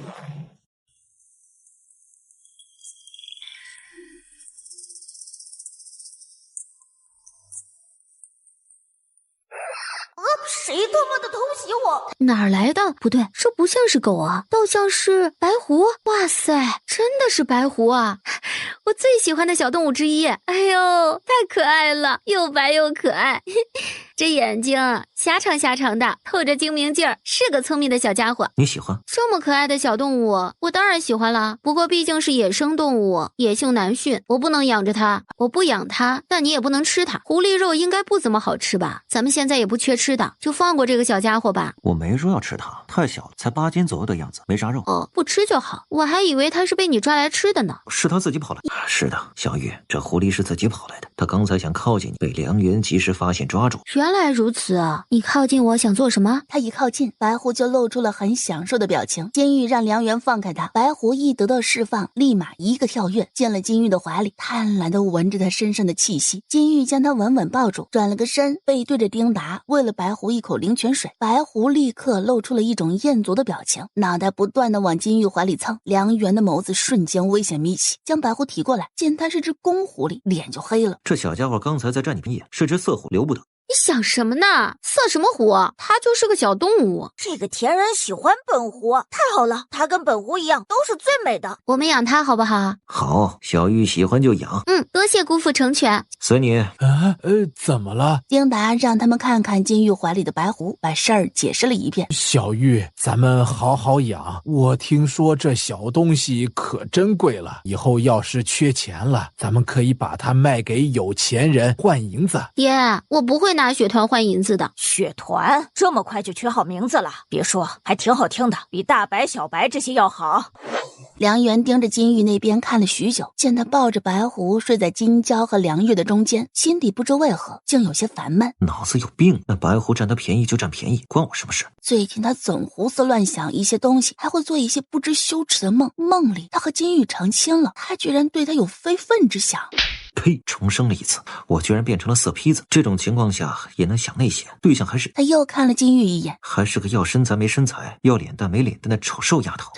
谁他妈的偷袭我？哪儿来的？不对，这不像是狗啊，倒像是白狐。哇塞，真的是白狐啊！我最喜欢的小动物之一。哎呦，太可爱了，又白又可爱。这眼睛狭长狭长的，透着精明劲儿，是个聪明的小家伙。你喜欢？这么可爱的小动物，我当然喜欢了。不过毕竟是野生动物，野性难驯，我不能养着它。我不养它，但你也不能吃它。狐狸肉应该不怎么好吃吧？咱们现在也不缺吃的，就放过这个小家伙吧。我没说要吃它，太小了，才8斤左右的样子，没啥肉。哦，不吃就好。我还以为它是被你抓来吃的呢。是它自己跑来。是的，小玉，这狐狸是自己跑来的。它刚才想靠近你，被梁元及时发现抓住。原来如此啊！你靠近我想做什么？他一靠近，白狐就露出了很享受的表情。金玉让梁元放开他，白狐一得到释放，立马一个跳跃进了金玉的怀里，贪婪地闻着他身上的气息。金玉将他稳稳抱住，转了个身，背对着丁达，喂了白狐一口灵泉水。白狐立刻露出了一种厌足的表情，脑袋不断地往金玉怀里蹭。梁元的眸子瞬间危险眯起，将白狐提过来，见他是只公狐狸，脸就黑了。这小家伙刚才在占你便宜，是只色狐，留不得。你想什么呢？色什么狐？它就是个小动物。这个田人喜欢本狐，太好了，它跟本狐一样，都是最美的。我们养它好不好？好，小玉喜欢就养。多谢姑父成全。随你。怎么了？丁达让他们看看金玉怀里的白狐，把事儿解释了一遍。小玉，咱们好好养。我听说这小东西可珍贵了，以后要是缺钱了，咱们可以把它卖给有钱人换银子。爹，我不会拿血团换银子的。血团这么快就取好名字了？别说，还挺好听的，比大白、小白这些要好。梁元盯着金玉那边看了许久，见他抱着白狐睡在金娇和梁月的中间，心底不知为何竟有些烦闷。脑子有病，那白狐占他便宜就占便宜，关我什么事？最近他总胡思乱想一些东西，还会做一些不知羞耻的梦。梦里他和金玉成亲了，他居然对他有非分之想。呸！重生了一次，我居然变成了色坯子。这种情况下也能想那些，对象还是……他又看了金玉一眼，还是个要身材没身材，要脸蛋没脸蛋的丑瘦丫头。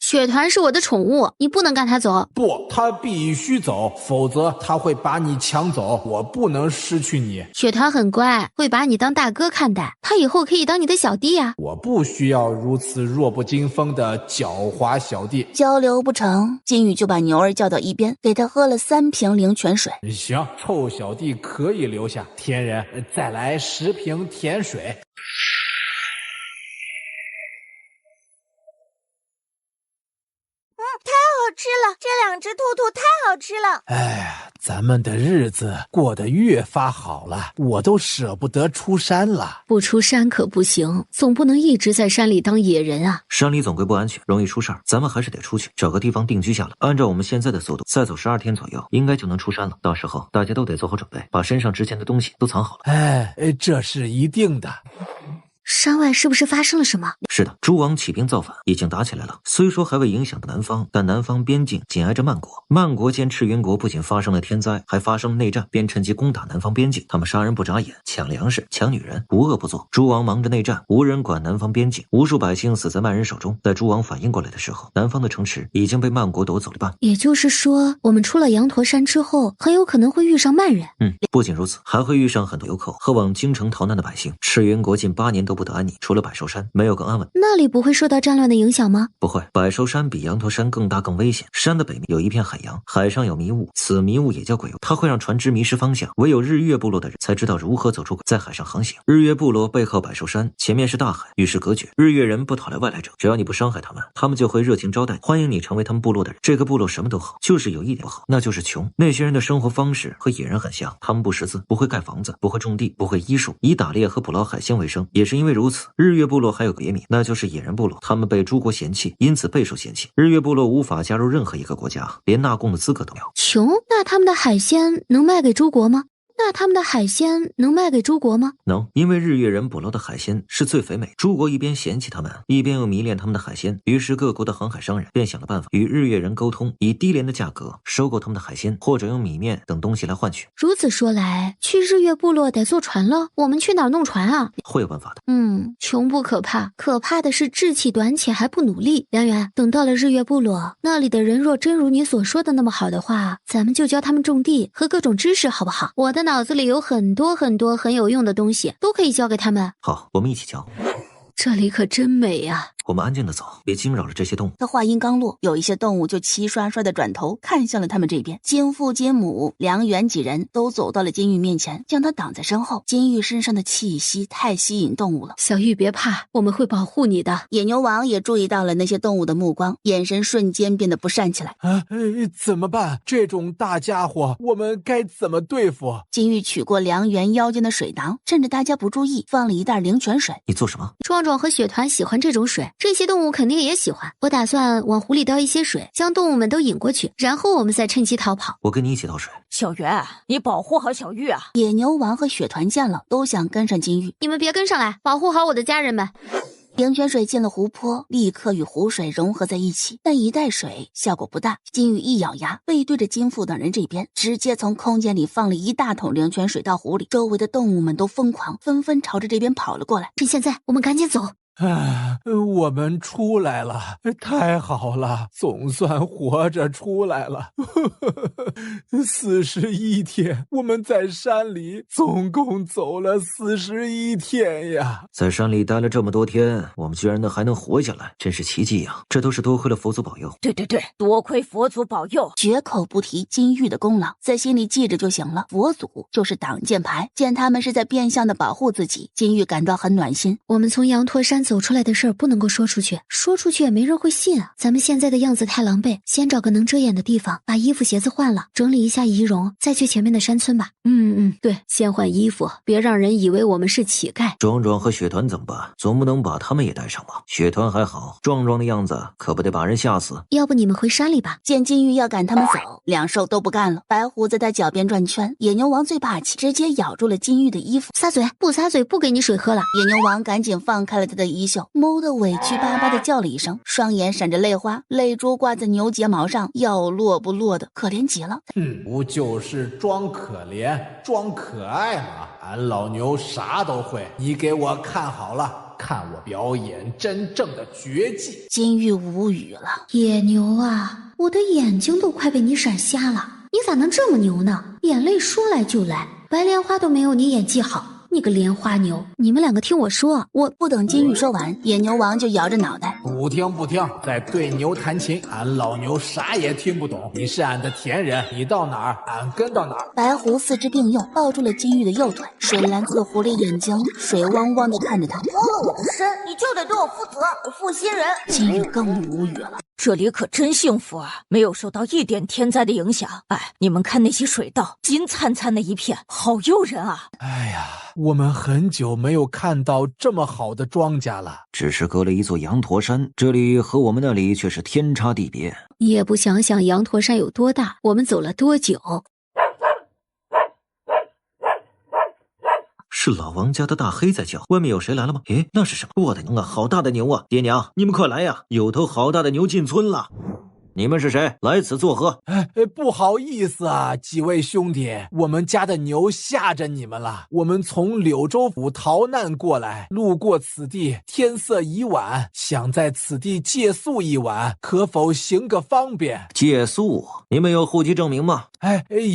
血团是我的宠物，你不能赶它走。不，他必须走，否则他会把你抢走。我不能失去你。血团很乖，会把你当大哥看待，他以后可以当你的小弟啊。我不需要如此弱不禁风的狡猾小弟。交流不成，金宇就把牛儿叫到一边，给他喝了3瓶灵泉水。行，臭小弟可以留下。天人，再来10瓶甜水。太好吃了，这2只兔兔太好吃了。哎呀，咱们的日子过得越发好了，我都舍不得出山了。不出山可不行，总不能一直在山里当野人啊。山里总归不安全，容易出事儿，咱们还是得出去，找个地方定居下来。按照我们现在的速度，再走12天左右，应该就能出山了。到时候大家都得做好准备，把身上值钱的东西都藏好了。哎，这是一定的。山外是不是发生了什么？是的，诸王起兵造反，已经打起来了。虽说还未影响到南方，但南方边境紧挨着曼国。曼国兼赤云国不仅发生了天灾，还发生了内战，便趁机攻打南方边境。他们杀人不眨眼，抢粮食，抢女人，无恶不作。诸王忙着内战，无人管南方边境，无数百姓死在曼人手中。待诸王反应过来的时候，南方的城池已经被曼国夺走了半。也就是说，我们出了羊驼山之后，很有可能会遇上曼人。不仅如此，还会遇上很多游客和往京城逃难的百姓。赤云国近8年都不得安宁，除了百寿山，没有更安稳。那里不会受到战乱的影响吗？不会，百寿山比羊驼山更大更危险。山的北面有一片海洋，海上有迷雾，此迷雾也叫鬼雾，它会让船只迷失方向。唯有日月部落的人才知道如何走出在海上航行。日月部落背靠百寿山，前面是大海，与世隔绝。日月人不讨来外来者，只要你不伤害他们，他们就会热情招待，欢迎你成为他们部落的人。这个部落什么都好，就是有一点不好，那就是穷。那些人的生活方式和野人很像，他们不识字，不会盖房子，不会种地，不会医术，以打猎和捕捞海鲜为生。也是因为如此，日月部落还有个别名，那就是野人部落。他们被诸国嫌弃，因此备受嫌弃。日月部落无法加入任何一个国家，连纳贡的资格都没有。穷？那他们的海鲜能卖给诸国吗？能，因为日月人捕捞的海鲜是最肥美。诸国一边嫌弃他们，一边又迷恋他们的海鲜，于是各国的航海商人便想了办法与日月人沟通，以低廉的价格收购他们的海鲜，或者用米面等东西来换取。如此说来，去日月部落得坐船了，我们去哪儿弄船啊？会有办法的。穷不可怕，可怕的是志气短浅还不努力。梁远，等到了日月部落，那里的人若真如你所说的那么好的话，咱们就教他们种地和各种知识，好不好？我的脑子里有很多很有用的东西，都可以教给他们。好，我们一起教。这里可真美呀！我们安静的走，别惊扰了这些动物。他话音刚落，有一些动物就齐刷刷的转头看向了他们这边。金父、金母、梁元几人都走到了金玉面前，将他挡在身后。金玉身上的气息太吸引动物了。小玉别怕，我们会保护你的。野牛王也注意到了那些动物的目光，眼神瞬间变得不善起来。怎么办？这种大家伙我们该怎么对付？金玉取过梁元腰间的水囊，趁着大家不注意放了一袋灵泉水。你做什么？壮壮和雪团喜欢这种水，这些动物肯定也喜欢。我打算往湖里倒一些水，将动物们都引过去，然后我们再趁机逃跑。我跟你一起倒水。小圆，你保护好小玉啊！野牛王和雪团见了，都想跟上金玉。你们别跟上来，保护好我的家人们。灵泉水进了湖泊，立刻与湖水融合在一起，但一袋水效果不大。金玉一咬牙，背对着金父等人这边，直接从空间里放了一大桶灵泉水到湖里。周围的动物们都疯狂，纷纷朝着这边跑了过来。趁现在，我们赶紧走。我们出来了，太好了，总算活着出来了。41天，我们在山里总共走了41天呀！在山里待了这么多天，我们居然还能活下来，真是奇迹呀！这都是多亏了佛祖保佑。对，多亏佛祖保佑，绝口不提金玉的功劳，在心里记着就行了。佛祖就是挡箭牌，见他们是在变相的保护自己，金玉感到很暖心。我们从羊驼山走出来的事儿不能够说出去，说出去也没人会信啊。咱们现在的样子太狼狈，先找个能遮掩的地方，把衣服鞋子换了，整理一下仪容，再去前面的山村吧。对，先换衣服，别让人以为我们是乞丐。壮壮和雪团怎么办？总不能把他们也带上吧？雪团还好，壮壮的样子可不得把人吓死。要不你们回山里吧。见金玉要赶他们走，两兽都不干了。白胡子在脚边转圈，野牛王最霸气，直接咬住了金玉的衣服。撒嘴，不撒嘴不给你水喝了。野牛王赶紧放开了他的衣袖，哞的委屈巴巴的叫了一声，双眼闪着泪花，泪珠挂在牛睫毛上，要落不落的，可怜极了。不就是装可怜装可爱吗？俺老牛啥都会，你给我看好了，看我表演真正的绝技。金玉无语了。野牛啊，我的眼睛都快被你闪瞎了，你咋能这么牛呢？眼泪说来就来，白莲花都没有你演技好，你个莲花牛！你们两个听我说，我不等金玉说完，野牛王就摇着脑袋，不听，在对牛弹琴，俺老牛啥也听不懂。你是俺的田人，你到哪儿，俺跟到哪儿。白狐四肢并用，抱住了金玉的右腿，水蓝色狐狸眼睛水汪汪的看着他。摸了我的身，你就得对我负责，负心人。金玉更无语了。这里可真幸福啊，没有受到一点天灾的影响。你们看那些水稻，金灿灿的一片，好诱人啊！哎呀，我们很久没有看到这么好的庄稼了。只是隔了一座羊驼山，这里和我们那里却是天差地别。也不想想羊驼山有多大，我们走了多久。是老王家的大黑在叫，外面有谁来了吗？诶，那是什么？我的娘啊，好大的牛啊！爹娘，你们快来呀，有头好大的牛进村了。你们是谁？来此作何？不好意思啊，几位兄弟，我们家的牛吓着你们了。我们从柳州府逃难过来，路过此地，天色已晚，想在此地借宿一晚，可否行个方便？借宿？你们有户籍证明吗？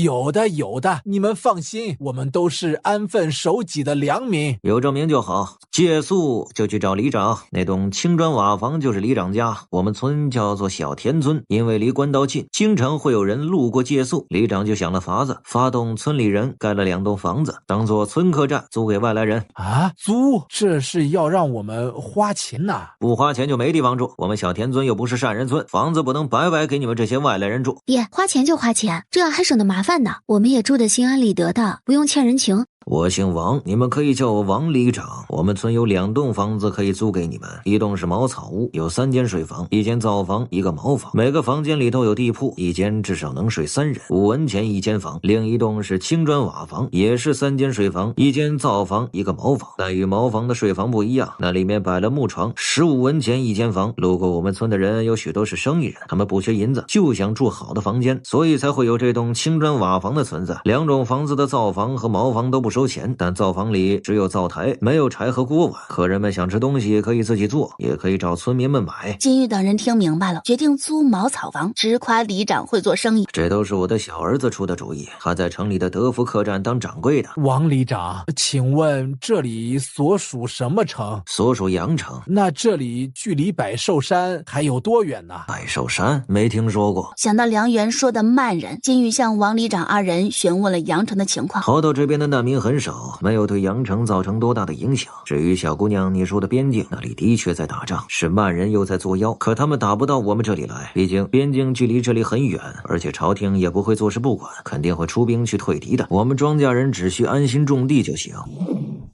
有的，你们放心，我们都是安分守己的良民。有证明就好。借宿就去找里长，那栋青砖瓦房就是里长家。我们村叫做小田村，因为离官道近，经常会有人路过借宿。里长就想了法子，发动村里人盖了2栋房子，当做村客栈，租给外来人。啊，租？这是要让我们花钱呐？不花钱就没地方住。我们小田村又不是善人村，房子不能白白给你们这些外来人住。爹，花钱就花钱，这样还省得麻烦呢。我们也住得心安理得的，不用欠人情。我姓王，你们可以叫我王里长。我们村有2栋房子可以租给你们，一栋是茅草屋，有3间睡房，1间灶房，1个茅房，每个房间里都有地铺，1间至少能睡3人，5文钱1间房。另一栋是青砖瓦房，也是3间睡房，1间灶房，1个茅房，但与茅房的睡房不一样，那里面摆了木床，15文钱1间房。路过我们村的人有许多是生意人，他们不缺银子，就想住好的房间，所以才会有这栋青砖瓦房的存在。2种房子的灶房和茅房都不收钱，但灶房里只有灶台，没有柴和锅碗。客人们想吃东西可以自己做，也可以找村民们买。金玉等人听明白了，决定租茅草房，直夸里长会做生意。这都是我的小儿子出的主意，他在城里的德福客栈当掌柜的。王里长，请问这里所属什么城？所属阳城。那这里距离百寿山还有多远呢？百寿山没听说过。想到梁元说的慢人，金玉向王里长2人询问了阳城的情况。逃到这边的难民很少，没有对阳城造成多大的影响。至于小姑娘你说的边境，那里的确在打仗，是慢人又在作妖，可他们打不到我们这里来，毕竟边境距离这里很远，而且朝廷也不会坐视不管，肯定会出兵去退敌的。我们庄稼人只需安心种地就行。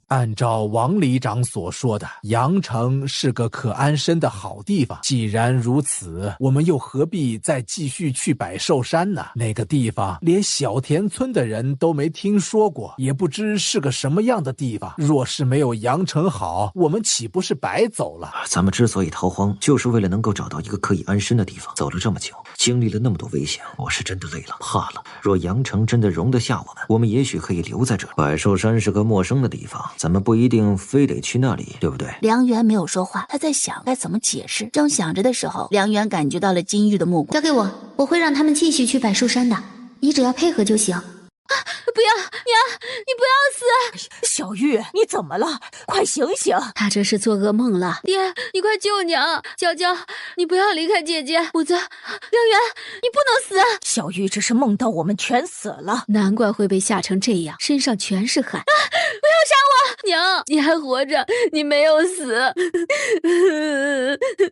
按照王里长所说的，阳城是个可安身的好地方。既然如此，我们又何必再继续去百寿山呢？那个地方连小田村的人都没听说过，也不知是个什么样的地方。若是没有阳城好，我们岂不是白走了？咱们之所以逃荒，就是为了能够找到一个可以安身的地方。走了这么久，经历了那么多危险，我是真的累了，怕了。若阳城真的容得下我们也许可以留在这里。百寿山是个陌生的地方，咱们不一定非得去那里，对不对？梁元没有说话，他在想该怎么解释。正想着的时候，梁元感觉到了金玉的目光。交给我，我会让他们继续去柏树山的，你只要配合就行。不要，娘，你不要死！小玉，你怎么了？快醒醒！他这是做噩梦了。爹，你快救娘！娇娇，你不要离开姐姐！武则，梁元，你不能死！小玉只是梦到我们全死了，难怪会被吓成这样，身上全是汗。不要杀我！娘，你还活着，你没有死。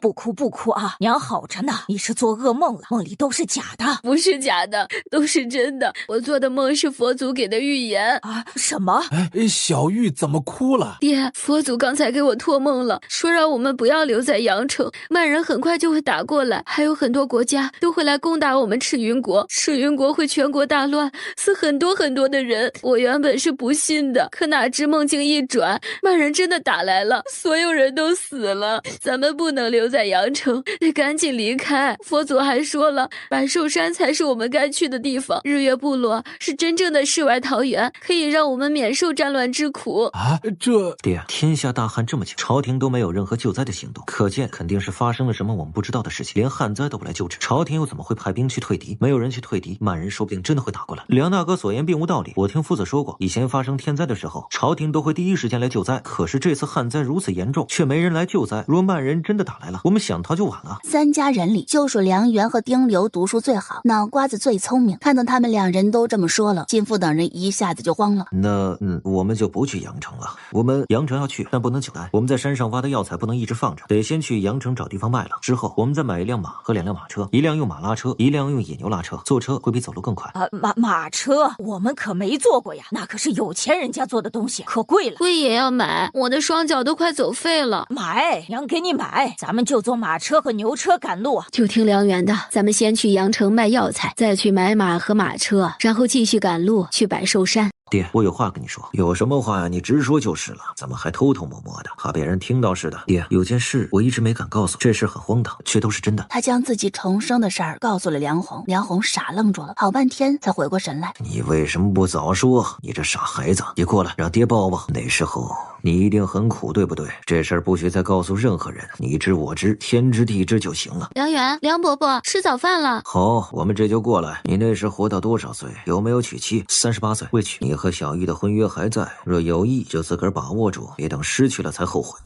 不哭不哭啊，娘好着呢。你是做噩梦了，梦里都是假的。不是假的，都是真的。我做的梦是佛祖给的预言啊！什么？小玉怎么哭了？爹，佛祖刚才给我托梦了，说让我们不要留在阳城，曼人很快就会打过来，还有很多国家都会来攻打我们赤云国，赤云国会全国大乱，死很多很多的人。我原本是不信的，可哪知梦境一转，曼人真的打来了，所有人都死了。咱们不能留在阳城，得赶紧离开。佛祖还说了，百寿山才是我们该去的地方，日月部落是真正的世外桃源，可以让我们免受战乱之苦啊！这爹，天下大旱这么久，朝廷都没有任何救灾的行动，可见肯定是发生了什么我们不知道的事情，连旱灾都不来救治，朝廷又怎么会派兵去退敌？没有人去退敌，曼人说不定真的会打过来。梁大哥所言并无道理，我听夫子说过，以前发生天灾的时候，朝廷都会第一时间来救灾，可是这次旱灾如此严重，却没人来救灾。若曼人真的打来了，我们想逃就晚了。三家人里，就属梁元和丁流读书最好，脑瓜子最聪明。看到他们两人都这么说了，金父等人一下子就慌了。那我们就不去阳城了。我们阳城要去，但不能久待。我们在山上挖的药材不能一直放着，得先去阳城找地方卖了。之后我们再买一辆马和2辆马车，一辆用马拉车，一辆用野牛拉车。坐车会比走路更快。马车我们可没坐过呀，那可是有钱人家做的东西，可贵了。贵也要买，我的双脚都快走废了。买，娘给你买，咱们就坐马车和牛车赶路。就听梁元的，咱们先去阳城卖药材，再去买马和马车，然后继续赶路去百寿山。爹，我有话跟你说。有什么话呀？你直说就是了，怎么还偷偷摸摸的，怕被人听到似的？爹，有件事我一直没敢告诉，这事很荒唐，却都是真的。他将自己重生的事儿告诉了梁红，梁红傻愣住了，好半天才回过神来。你为什么不早说？你这傻孩子，你过来让爹抱抱。那时候你一定很苦，对不对？这事儿不许再告诉任何人，你知我知，天知地知就行了。梁元，梁伯伯，吃早饭了。好，我们这就过来。你那时活到多少岁？有没有娶妻？38岁，未娶。你和小玉的婚约还在，若有意就自个儿把握住，别等失去了才后悔。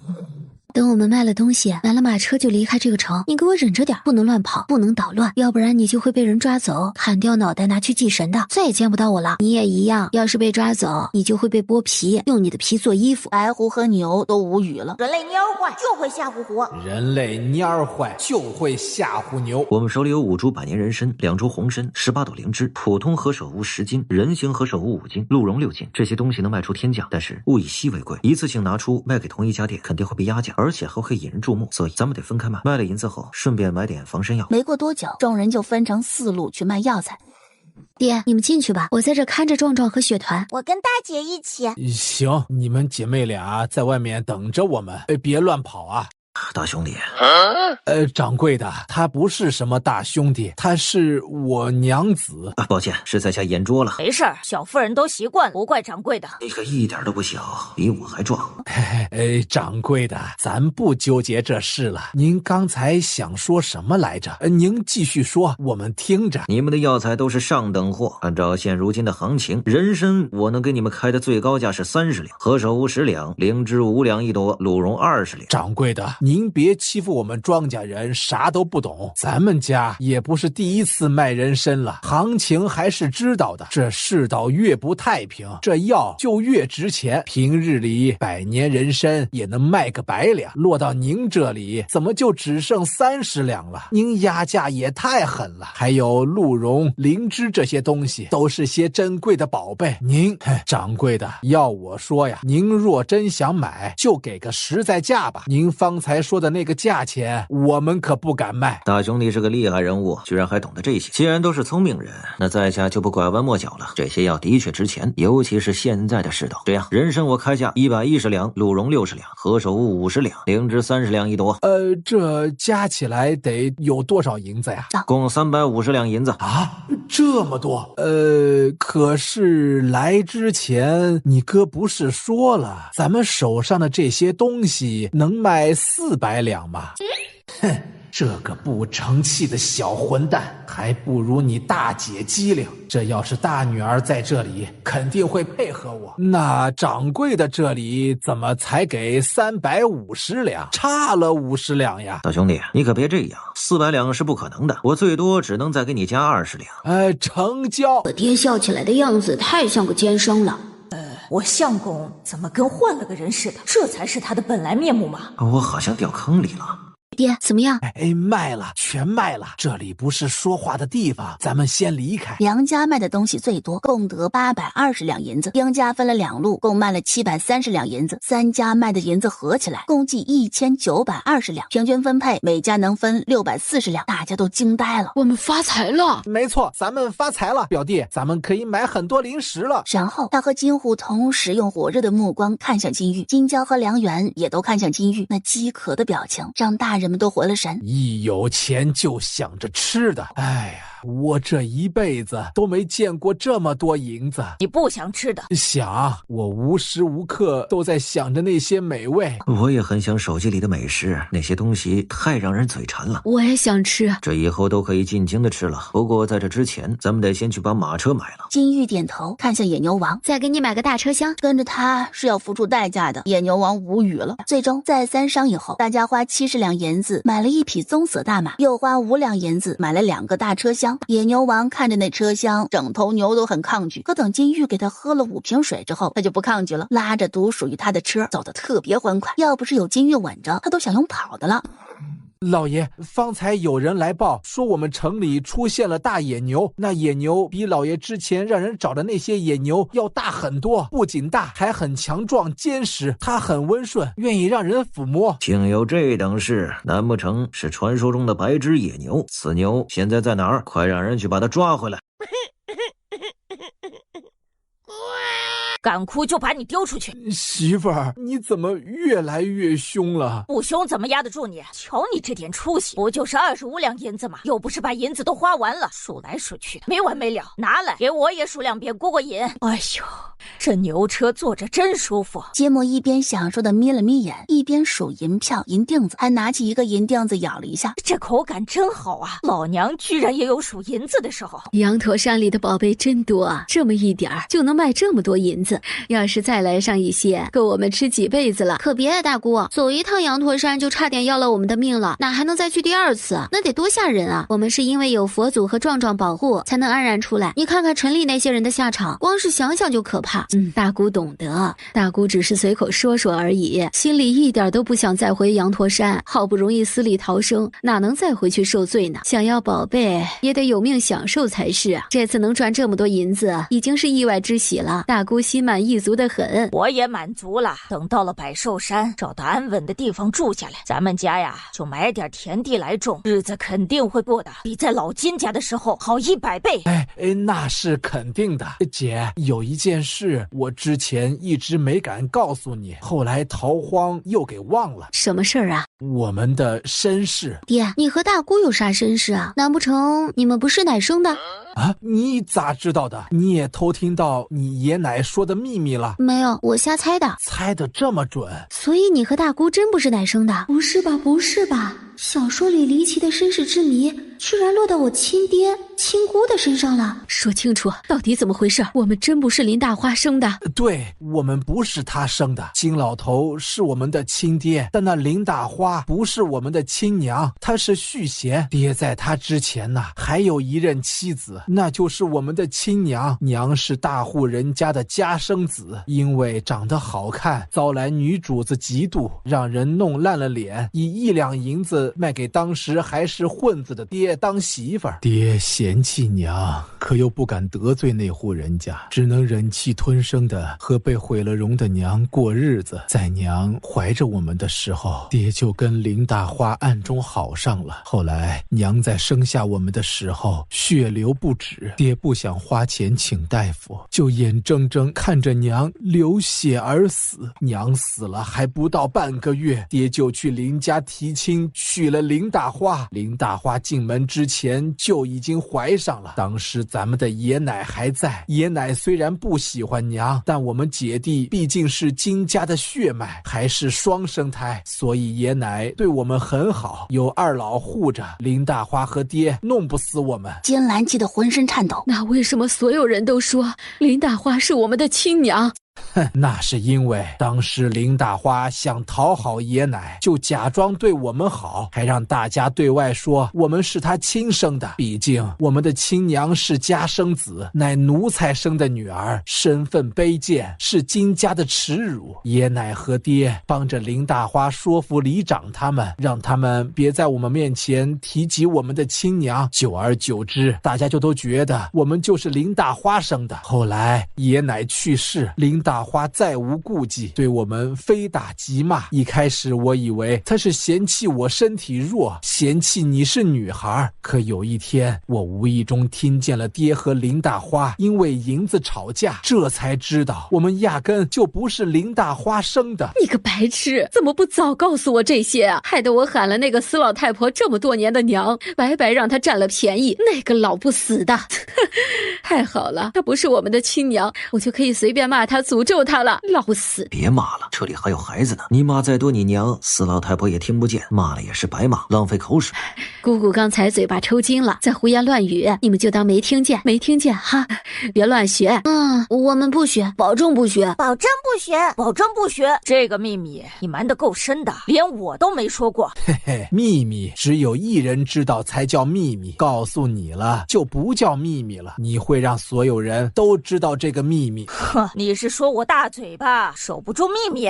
等我们卖了东西，买了马车就离开这个城。你给我忍着点，不能乱跑，不能捣乱，要不然你就会被人抓走，砍掉脑袋拿去祭神的，再也见不到我了。你也一样，要是被抓走，你就会被剥皮，用你的皮做衣服。白狐和牛都无语了。人类蔫儿坏就会吓唬狐，人类蔫儿坏就会吓唬牛。我们手里有5株百年人参，2株红参，18朵灵芝，普通何首乌10斤，人形何首乌5斤，鹿茸6斤。这些东西能卖出天价，但是物以稀为贵，一次性拿出卖给同一家店，肯定会被压价，而且还会引人注目，所以咱们得分开卖。卖了银子后，顺便买点防身药。没过多久，众人就分成4路去卖药材。爹，你们进去吧，我在这看着壮壮和雪团。我跟大姐一起。行，你们姐妹俩在外面等着我们，别乱跑啊。大兄弟，掌柜的，他不是什么大兄弟，他是我娘子。抱歉，是在下眼拙了。没事儿，小妇人都习惯了，不怪掌柜的。你可一点都不小，比我还壮。掌柜的，咱不纠结这事了。您刚才想说什么来着？您继续说，我们听着。你们的药材都是上等货，按照现如今的行情，人参我能给你们开的最高价是30两，何首乌10两，灵芝5两一朵，鹿茸20两。掌柜的，您别欺负我们庄稼人，啥都不懂。咱们家也不是第一次卖人参了，行情还是知道的。这世道越不太平，这药就越值钱。平日里百年人参也能卖个100两，落到您这里怎么就只剩30两了？您压价也太狠了。还有鹿茸、灵芝这些东西都是些珍贵的宝贝，您掌柜的，要我说呀，您若真想买，就给个实在价吧。您方才才说的那个价钱，我们可不敢卖。大兄弟是个厉害人物，居然还懂得这些。既然都是聪明人，那在下就不拐弯抹角了。这些药的确值钱，尤其是现在的世道。这样，人参我开价110两，鹿茸60两，何首乌50两，灵芝30两一朵。这加起来得有多少银子呀？共350两银子啊，这么多？可是来之前你哥不是说了，咱们手上的这些东西能卖400两吗？哼，这个不成器的小混蛋，还不如你大姐机灵。这要是大女儿在这里，肯定会配合我。那掌柜的这里怎么才给350两，差了50两呀？大兄弟，你可别这样，400两是不可能的，我最多只能再给你加20两。成交。我爹笑起来的样子太像个奸商了。我相公怎么跟换了个人似的？这才是他的本来面目吗？我好像掉坑里了。爹，怎么样？卖了，全卖了。这里不是说话的地方，咱们先离开。梁家卖的东西最多，共得820两银子。丁家分了2路，共卖了730两银子。3家卖的银子合起来，共计1920两，平均分配每家能分640两。大家都惊呆了，我们发财了！没错，咱们发财了，表弟，咱们可以买很多零食了。然后他和金虎同时用火热的目光看向金玉，金娇和梁元也都看向金玉，那饥渴的表情让大人们都回了神。一有钱就想着吃的，哎呀，我这一辈子都没见过这么多银子。你不想吃的？想，我无时无刻都在想着那些美味。我也很想手机里的美食，那些东西太让人嘴馋了。我也想吃。这以后都可以尽情的吃了，不过在这之前，咱们得先去把马车买了。金玉点头，看向野牛王，再给你买个大车厢，跟着他是要付出代价的。野牛王无语了。最终在3商以后，大家花70两银子买了1匹棕色大马，又花5两银子买了2个大车厢。野牛王看着那车厢，整头牛都很抗拒。可等金玉给他喝了5瓶水之后，他就不抗拒了，拉着独属于他的车走得特别欢快。要不是有金玉稳着，他都想用跑的了。老爷，方才有人来报说我们城里出现了大野牛，那野牛比老爷之前让人找的那些野牛要大很多，不仅大，还很强壮坚实，它很温顺，愿意让人抚摸。竟有这等事，难不成是传说中的白只野牛？此牛现在在哪儿？快让人去把它抓回来。敢哭就把你丢出去！媳妇儿，你怎么越来越凶了？不凶怎么压得住你？瞧你这点出息，不就是25两银子吗？又不是把银子都花完了，数来数去的没完没了。拿来，给我也数2遍过过瘾。哎呦，这牛车坐着真舒服。芥末一边享受的眯了眯眼，一边数银票、银锭子，还拿起一个银锭子咬了一下，这口感真好啊！老娘居然也有数银子的时候。羊驼山里的宝贝真多啊，这么一点儿就能卖这么多银子。要是再来上一些，够我们吃几辈子了。可别大姑，走一趟羊驼山就差点要了我们的命了，哪还能再去第2次？那得多吓人啊！我们是因为有佛祖和壮壮保护才能安然出来，你看看城里那些人的下场，光是想想就可怕。大姑懂得，大姑只是随口说说而已，心里一点都不想再回羊驼山，好不容易死里逃生，哪能再回去受罪呢？想要宝贝也得有命享受才是啊！这次能赚这么多银子，已经是意外之喜了，大姑心满意足得很。我也满足了，等到了百寿山，找到安稳的地方住下来，咱们家呀就买点田地来种，日子肯定会过得比在老金家的时候好100倍。那是肯定的。姐，有一件事我之前一直没敢告诉你，后来逃荒又给忘了。什么事儿啊？我们的身世。爹，你和大姑有啥身世啊？难不成你们不是奶生的？啊，你咋知道的？你也偷听到你爷奶说的秘密了？没有，我瞎猜的。猜得这么准？所以你和大姑真不是奶生的？不是吧，不是吧？小说里离奇的身世之谜居然落到我亲爹亲姑的身上了。说清楚到底怎么回事？我们真不是林大花生的。对，我们不是他生的。金老头是我们的亲爹，但那林大花不是我们的亲娘，她是续弦。爹在他之前呢，还有一任妻子，那就是我们的亲娘。娘是大户人家的家生子，因为长得好看，遭来女主子嫉妒，让人弄烂了脸，以1两银子子卖给当时还是混子的爹当媳妇儿。爹嫌弃娘，可又不敢得罪那户人家，只能忍气吞声的和被毁了容的娘过日子。在娘怀着我们的时候，爹就跟林大花暗中好上了。后来娘在生下我们的时候血流不止，爹不想花钱请大夫，就眼睁睁看着娘流血而死。娘死了还不到半个月，爹就去林家提亲，娶了林大花。林大花进门之前就已经怀上了，当时咱们的爷奶还在。爷奶虽然不喜欢娘，但我们姐弟毕竟是金家的血脉，还是双生胎，所以爷奶对我们很好，有二老护着，林大花和爹弄不死我们。金兰气得浑身颤抖。那为什么所有人都说林大花是我们的亲娘？那是因为当时林大花想讨好爷奶，就假装对我们好，还让大家对外说我们是他亲生的。毕竟我们的亲娘是家生子，乃奴才生的女儿，身份卑贱，是金家的耻辱。爷奶和爹帮着林大花说服里长他们，让他们别在我们面前提及我们的亲娘。久而久之，大家就都觉得我们就是林大花生的。后来爷奶去世，林大花再无顾忌，对我们非打即骂。一开始我以为他是嫌弃我身体弱，嫌弃你是女孩，可有一天我无意中听见了爹和林大花因为银子吵架，这才知道我们压根就不是林大花生的。你个白痴，怎么不早告诉我这些啊？害得我喊了那个死老太婆这么多年的娘，白白让她占了便宜，那个老不死的。太好了，她不是我们的亲娘，我就可以随便骂她，诅咒她了，老死。别骂了，这里还有孩子呢，你骂再多你娘死老太婆也听不见，骂了也是白骂，浪费口水。姑姑刚才嘴巴抽筋了，在胡言乱语，你们就当没听见哈，别乱学。我们不学，保证不学，保证不学，保证不学。这个秘密你瞒得够深的，连我都没说过。嘿嘿，秘密只有一人知道才叫秘密，告诉你了就不叫秘密了，你会让所有人都知道这个秘密。哼，你是说我大嘴巴守不住秘密？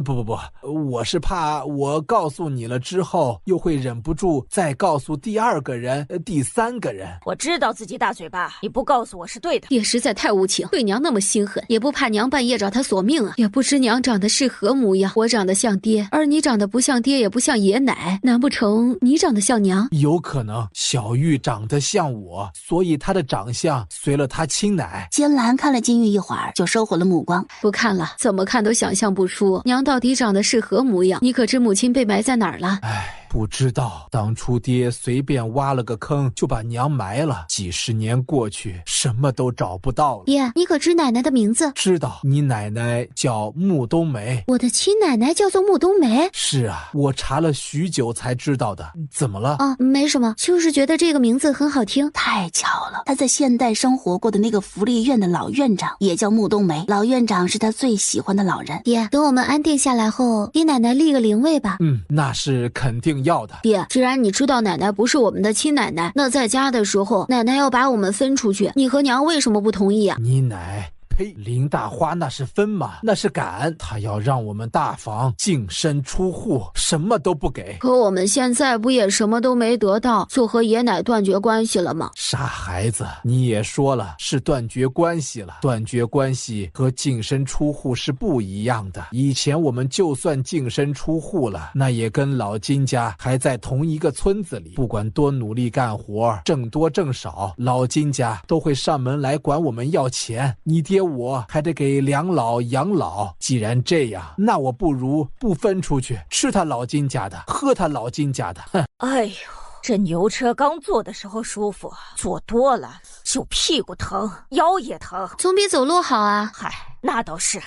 不，我是怕我告诉你了之后，又会忍不住再告诉第二个人、第三个人。我知道自己大嘴巴，你不告诉我是对的。爹实在太无情，对娘那么心狠，也不怕娘半夜找他索命啊！也不知娘长得是何模样，我长得像爹，而你长得不像爹，也不像爷奶，难不成你长得像娘？有可能，小玉长得像我，所以她的长相随了她亲奶。金兰看了金玉一会儿，就收回了目光。不看了，怎么看都想象不出娘到底长得是何模样。你可知母亲被埋在哪儿了？不知道，当初爹随便挖了个坑就把娘埋了，几十年过去，什么都找不到了。爹，你可知奶奶的名字？知道，你奶奶叫穆冬梅。我的亲奶奶叫做穆冬梅。是啊，我查了许久才知道的。怎么了？没什么，就是觉得这个名字很好听。太巧了，他在现代生活过的那个福利院的老院长也叫穆冬梅，老院长是他最喜欢的老人。爹，等我们安定下来后，给奶奶立个灵位吧。那是肯定要的。爹，既然你知道奶奶不是我们的亲奶奶，那在家的时候，奶奶要把我们分出去，你和娘为什么不同意啊？你奶呸！林大花那是分嘛，那是赶，他要让我们大房净身出户，什么都不给。可我们现在不也什么都没得到，就和爷奶断绝关系了吗？傻孩子，你也说了是断绝关系了，断绝关系和净身出户是不一样的。以前我们就算净身出户了，那也跟老金家还在同一个村子里，不管多努力干活，挣多挣少，老金家都会上门来管我们要钱。你爹我还得给两老养老，既然这样，那我不如不分出去，吃他老金家的，喝他老金家的。哼！哎呦，这牛车刚坐的时候舒服，坐多了就屁股疼，腰也疼，总比走路好啊。嗨，那倒是。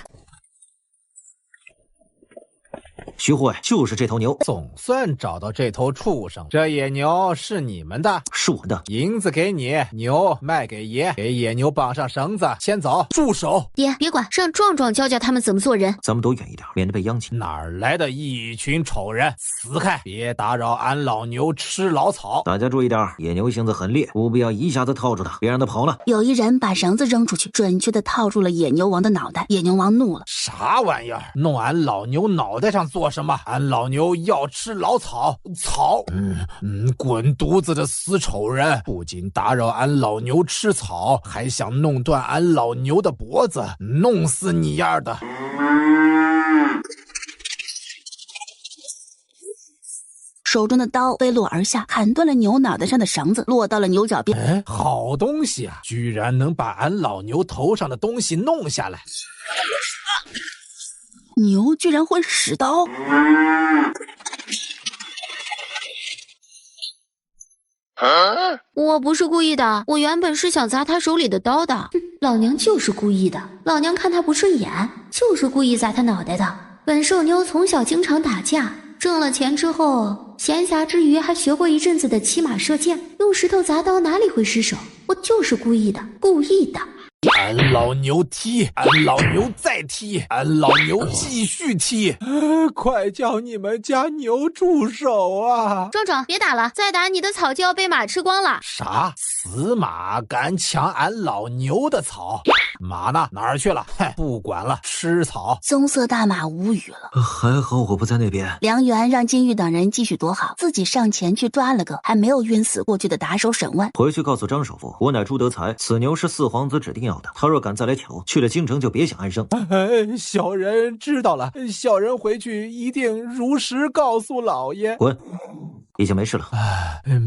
徐护卫，就是这头牛，总算找到这头畜生。这野牛是你们的？是我的。银子给你，牛卖给爷，给野牛绑上绳子，牵走。住手！爹，别管，让壮壮教教他们怎么做人。咱们都远一点，免得被殃及。哪儿来的一群丑人？死开！别打扰俺老牛吃老草。大家注意点，野牛性子很烈，务必要一下子套住它，别让它跑了。有一人把绳子扔出去，准确的套住了野牛王的脑袋。野牛王怒了，傻啥玩意儿？弄俺老牛脑袋上做什么？俺老牛要吃老草，草！滚犊子的死丑人！不仅打扰俺老牛吃草，还想弄断俺老牛的脖子，弄死你丫的！手中的刀飞落而下，砍断了牛脑袋上的绳子，落到了牛角边。好东西啊，居然能把俺老牛头上的东西弄下来！牛居然会使刀！我不是故意的，我原本是想砸他手里的刀的。老娘就是故意的，老娘看他不顺眼，就是故意砸他脑袋的。本瘦妞从小经常打架，挣了钱之后，闲暇之余还学过一阵子的骑马射箭，用石头砸刀哪里会失手？我就是故意的，故意的。俺老牛踢，俺老牛再踢，俺老牛继续踢！快叫你们家牛住手啊！壮壮，别打了，再打你的草就要被马吃光了。啥？死马敢抢俺老牛的草？马呢？哪儿去了？不管了，吃草！棕色大马无语了。还好我不在那边。梁元让金玉等人继续躲好，自己上前去抓了个还没有晕死过去的打手沈万。回去告诉张首富，我乃朱德才，此牛是四皇子指定要的，他若敢再来挑，去了京城就别想安生。小人知道了，小人回去一定如实告诉老爷。滚！已经没事了。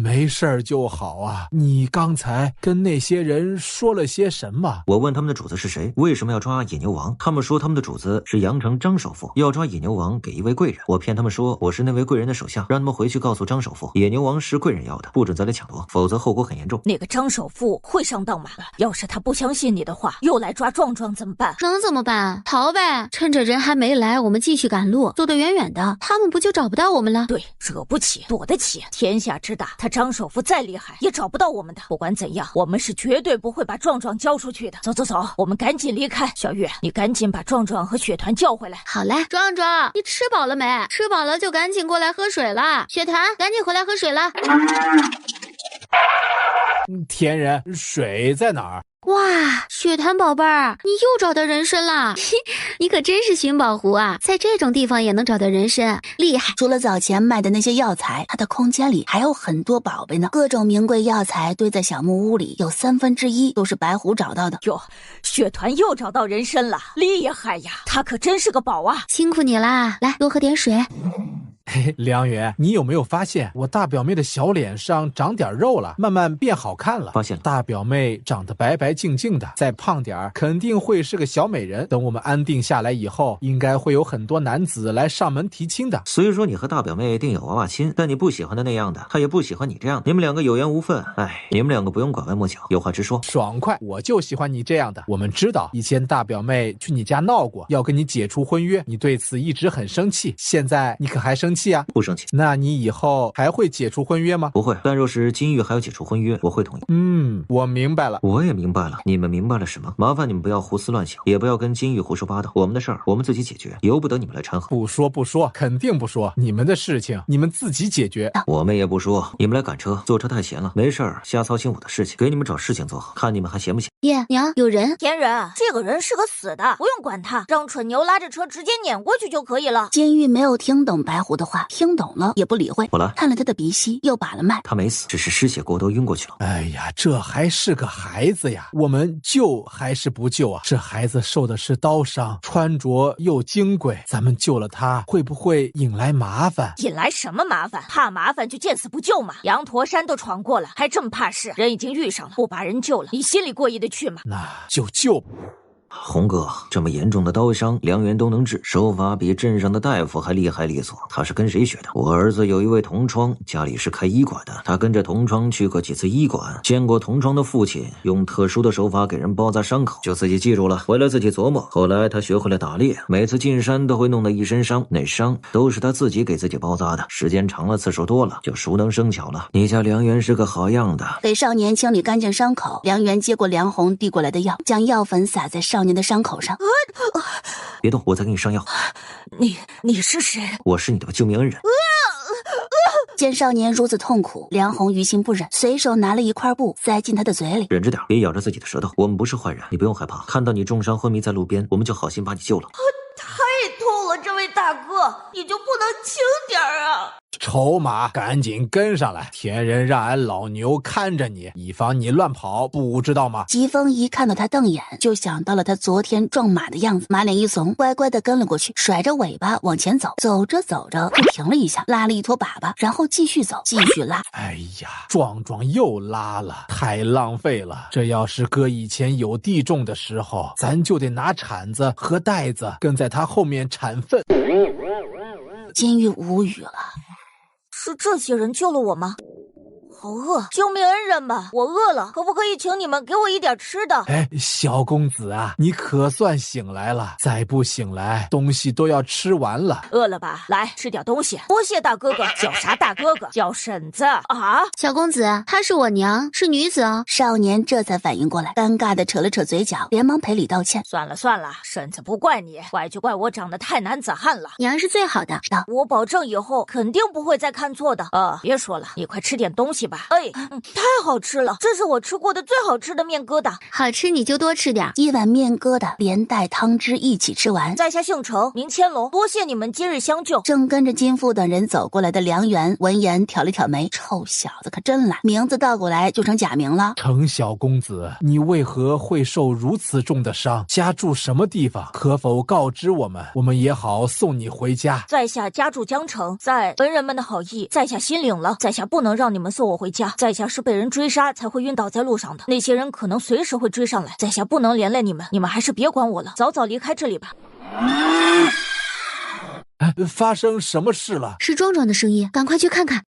没事儿就好啊。你刚才跟那些人说了些什么？我问他们的主子是谁，为什么要抓野牛王？他们说他们的主子是阳城张首富，要抓野牛王给一位贵人。我骗他们说我是那位贵人的手下，让他们回去告诉张首富，野牛王是贵人要的，不准再来抢夺，否则后果很严重。那个张首富会上当吗？要是他不相信你的话，又来抓壮壮怎么办？能怎么办？逃呗！趁着人还没来，我们继续赶路，走得远远的，他们不就找不到我们了？对，惹不起，躲得起。天下之大，他张首富再厉害，也找不到我们的。不管怎样，我们是绝对不会把壮壮交出去的。走走走，我们赶紧离开。小月，你赶紧把壮壮和雪团叫回来。好嘞，壮壮，你吃饱了没？吃饱了就赶紧过来喝水了。雪团，赶紧回来喝水了。天人，水在哪儿？哇，雪团宝贝儿，你又找到人参了！你可真是寻宝狐啊，在这种地方也能找到人参，厉害！除了早前卖的那些药材，他的空间里还有很多宝贝呢。各种名贵药材堆在小木屋里，有1/3都是白狐找到的。哟，雪团又找到人参了，厉害呀！他可真是个宝啊！辛苦你啦，来多喝点水。梁元，你有没有发现我大表妹的小脸上长点肉了，慢慢变好看了？发现了。大表妹长得白白净净的，再胖点儿肯定会是个小美人。等我们安定下来以后，应该会有很多男子来上门提亲的。虽说你和大表妹定有娃娃亲，但你不喜欢的那样的，她也不喜欢你这样的，你们两个有缘无分。你们两个不用拐弯抹角，有话直说。爽快，我就喜欢你这样的。我们知道以前大表妹去你家闹过，要跟你解除婚约，你对此一直很生气，现在你可还生气啊？不生气。那你以后还会解除婚约吗？不会，但若是金玉还要解除婚约，我会同意。我明白了。我也明白了。你们明白了什么？麻烦你们不要胡思乱想，也不要跟金玉胡说八道。我们的事儿我们自己解决，由不得你们来掺和。不说，肯定不说。你们的事情你们自己解决。我们也不说。你们来赶车，坐车太闲了，没事儿瞎操心我的事情，给你们找事情做，看你们还闲不闲？爷娘，有人。田人，这个人是个死的，不用管他，让蠢牛拉着车直接撵过去就可以了。金玉没有听懂白狐的话，听懂了也不理会。我来，看了他的鼻息，又把了脉。他没死，只是失血过多晕过去了。哎呀，这还是个孩子呀，我们救还是不救啊？这孩子受的是刀伤，穿着又金贵，咱们救了他，会不会引来麻烦？引来什么麻烦？怕麻烦就见死不救嘛！羊驼山都闯过了，还这么怕事？人已经遇上了，不把人救了，你心里过意得去吗？那就救。红哥，这么严重的刀伤，梁元都能治，手法比镇上的大夫还厉害利索。他是跟谁学的？我儿子有一位同窗，家里是开医馆的，他跟着同窗去过几次医馆，见过同窗的父亲用特殊的手法给人包扎伤口，就自己记住了，回来自己琢磨。后来他学会了打猎，每次进山都会弄得一身伤，那伤都是他自己给自己包扎的，时间长了，次数多了，就熟能生巧了。你家梁元是个好样的。给少年清理干净伤口，梁元接过梁红递过来的药，将药粉撒在少年的伤口上。别动，我再给你上药。你是谁？我是你的救命恩人。见少年如此痛苦，梁红于心不忍，随手拿了一块布塞进他的嘴里。忍着点，别咬着自己的舌头。我们不是坏人，你不用害怕。看到你重伤昏迷在路边，我们就好心把你救了。痛了，这位大哥，你就不能轻点儿啊？丑马，赶紧跟上来！田人让俺老牛看着你，以防你乱跑，不知道吗？疾风一看到他瞪眼，就想到了他昨天撞马的样子，马脸一怂，乖乖的跟了过去，甩着尾巴往前走。走着走着就停了一下，拉了一坨粑粑，然后继续走，继续拉。哎呀，壮壮又拉了，太浪费了。这要是搁以前有地种的时候，咱就得拿铲子和袋子跟在他后面铲粪。金玉无语了。是这些人救了我吗？好饿，救命恩人们，我饿了，可不可以请你们给我一点吃的？哎，小公子啊，你可算醒来了，再不醒来，东西都要吃完了。饿了吧？来吃点东西。多谢大哥哥，叫啥大哥哥？叫婶子啊！小公子，她是我娘，是女子哦。少年这才反应过来，尴尬的扯了扯嘴角，连忙赔礼道歉。算了算了，婶子不怪你，怪就怪我长得太男子汉了。娘是最好的，我保证以后肯定不会再看错的。别说了，你快吃点东西吧。哎，太好吃了，这是我吃过的最好吃的面疙瘩。好吃你就多吃点。一碗面疙瘩连带汤汁一起吃完。在下姓程，名千龙，多谢你们今日相救。正跟着金父等人走过来的梁元闻言挑了挑眉，臭小子可真懒，名字倒过来就成假名了。程小公子，你为何会受如此重的伤？家住什么地方？可否告知我们，我们也好送你回家。在下家住江城，在文人们的好意，在下心领了。在下不能让你们送我回家，在下是被人追杀才会晕倒在路上的，那些人可能随时会追上来，在下不能连累你们，你们还是别管我了，早早离开这里吧。发生什么事了？是壮壮的声音，赶快去看看。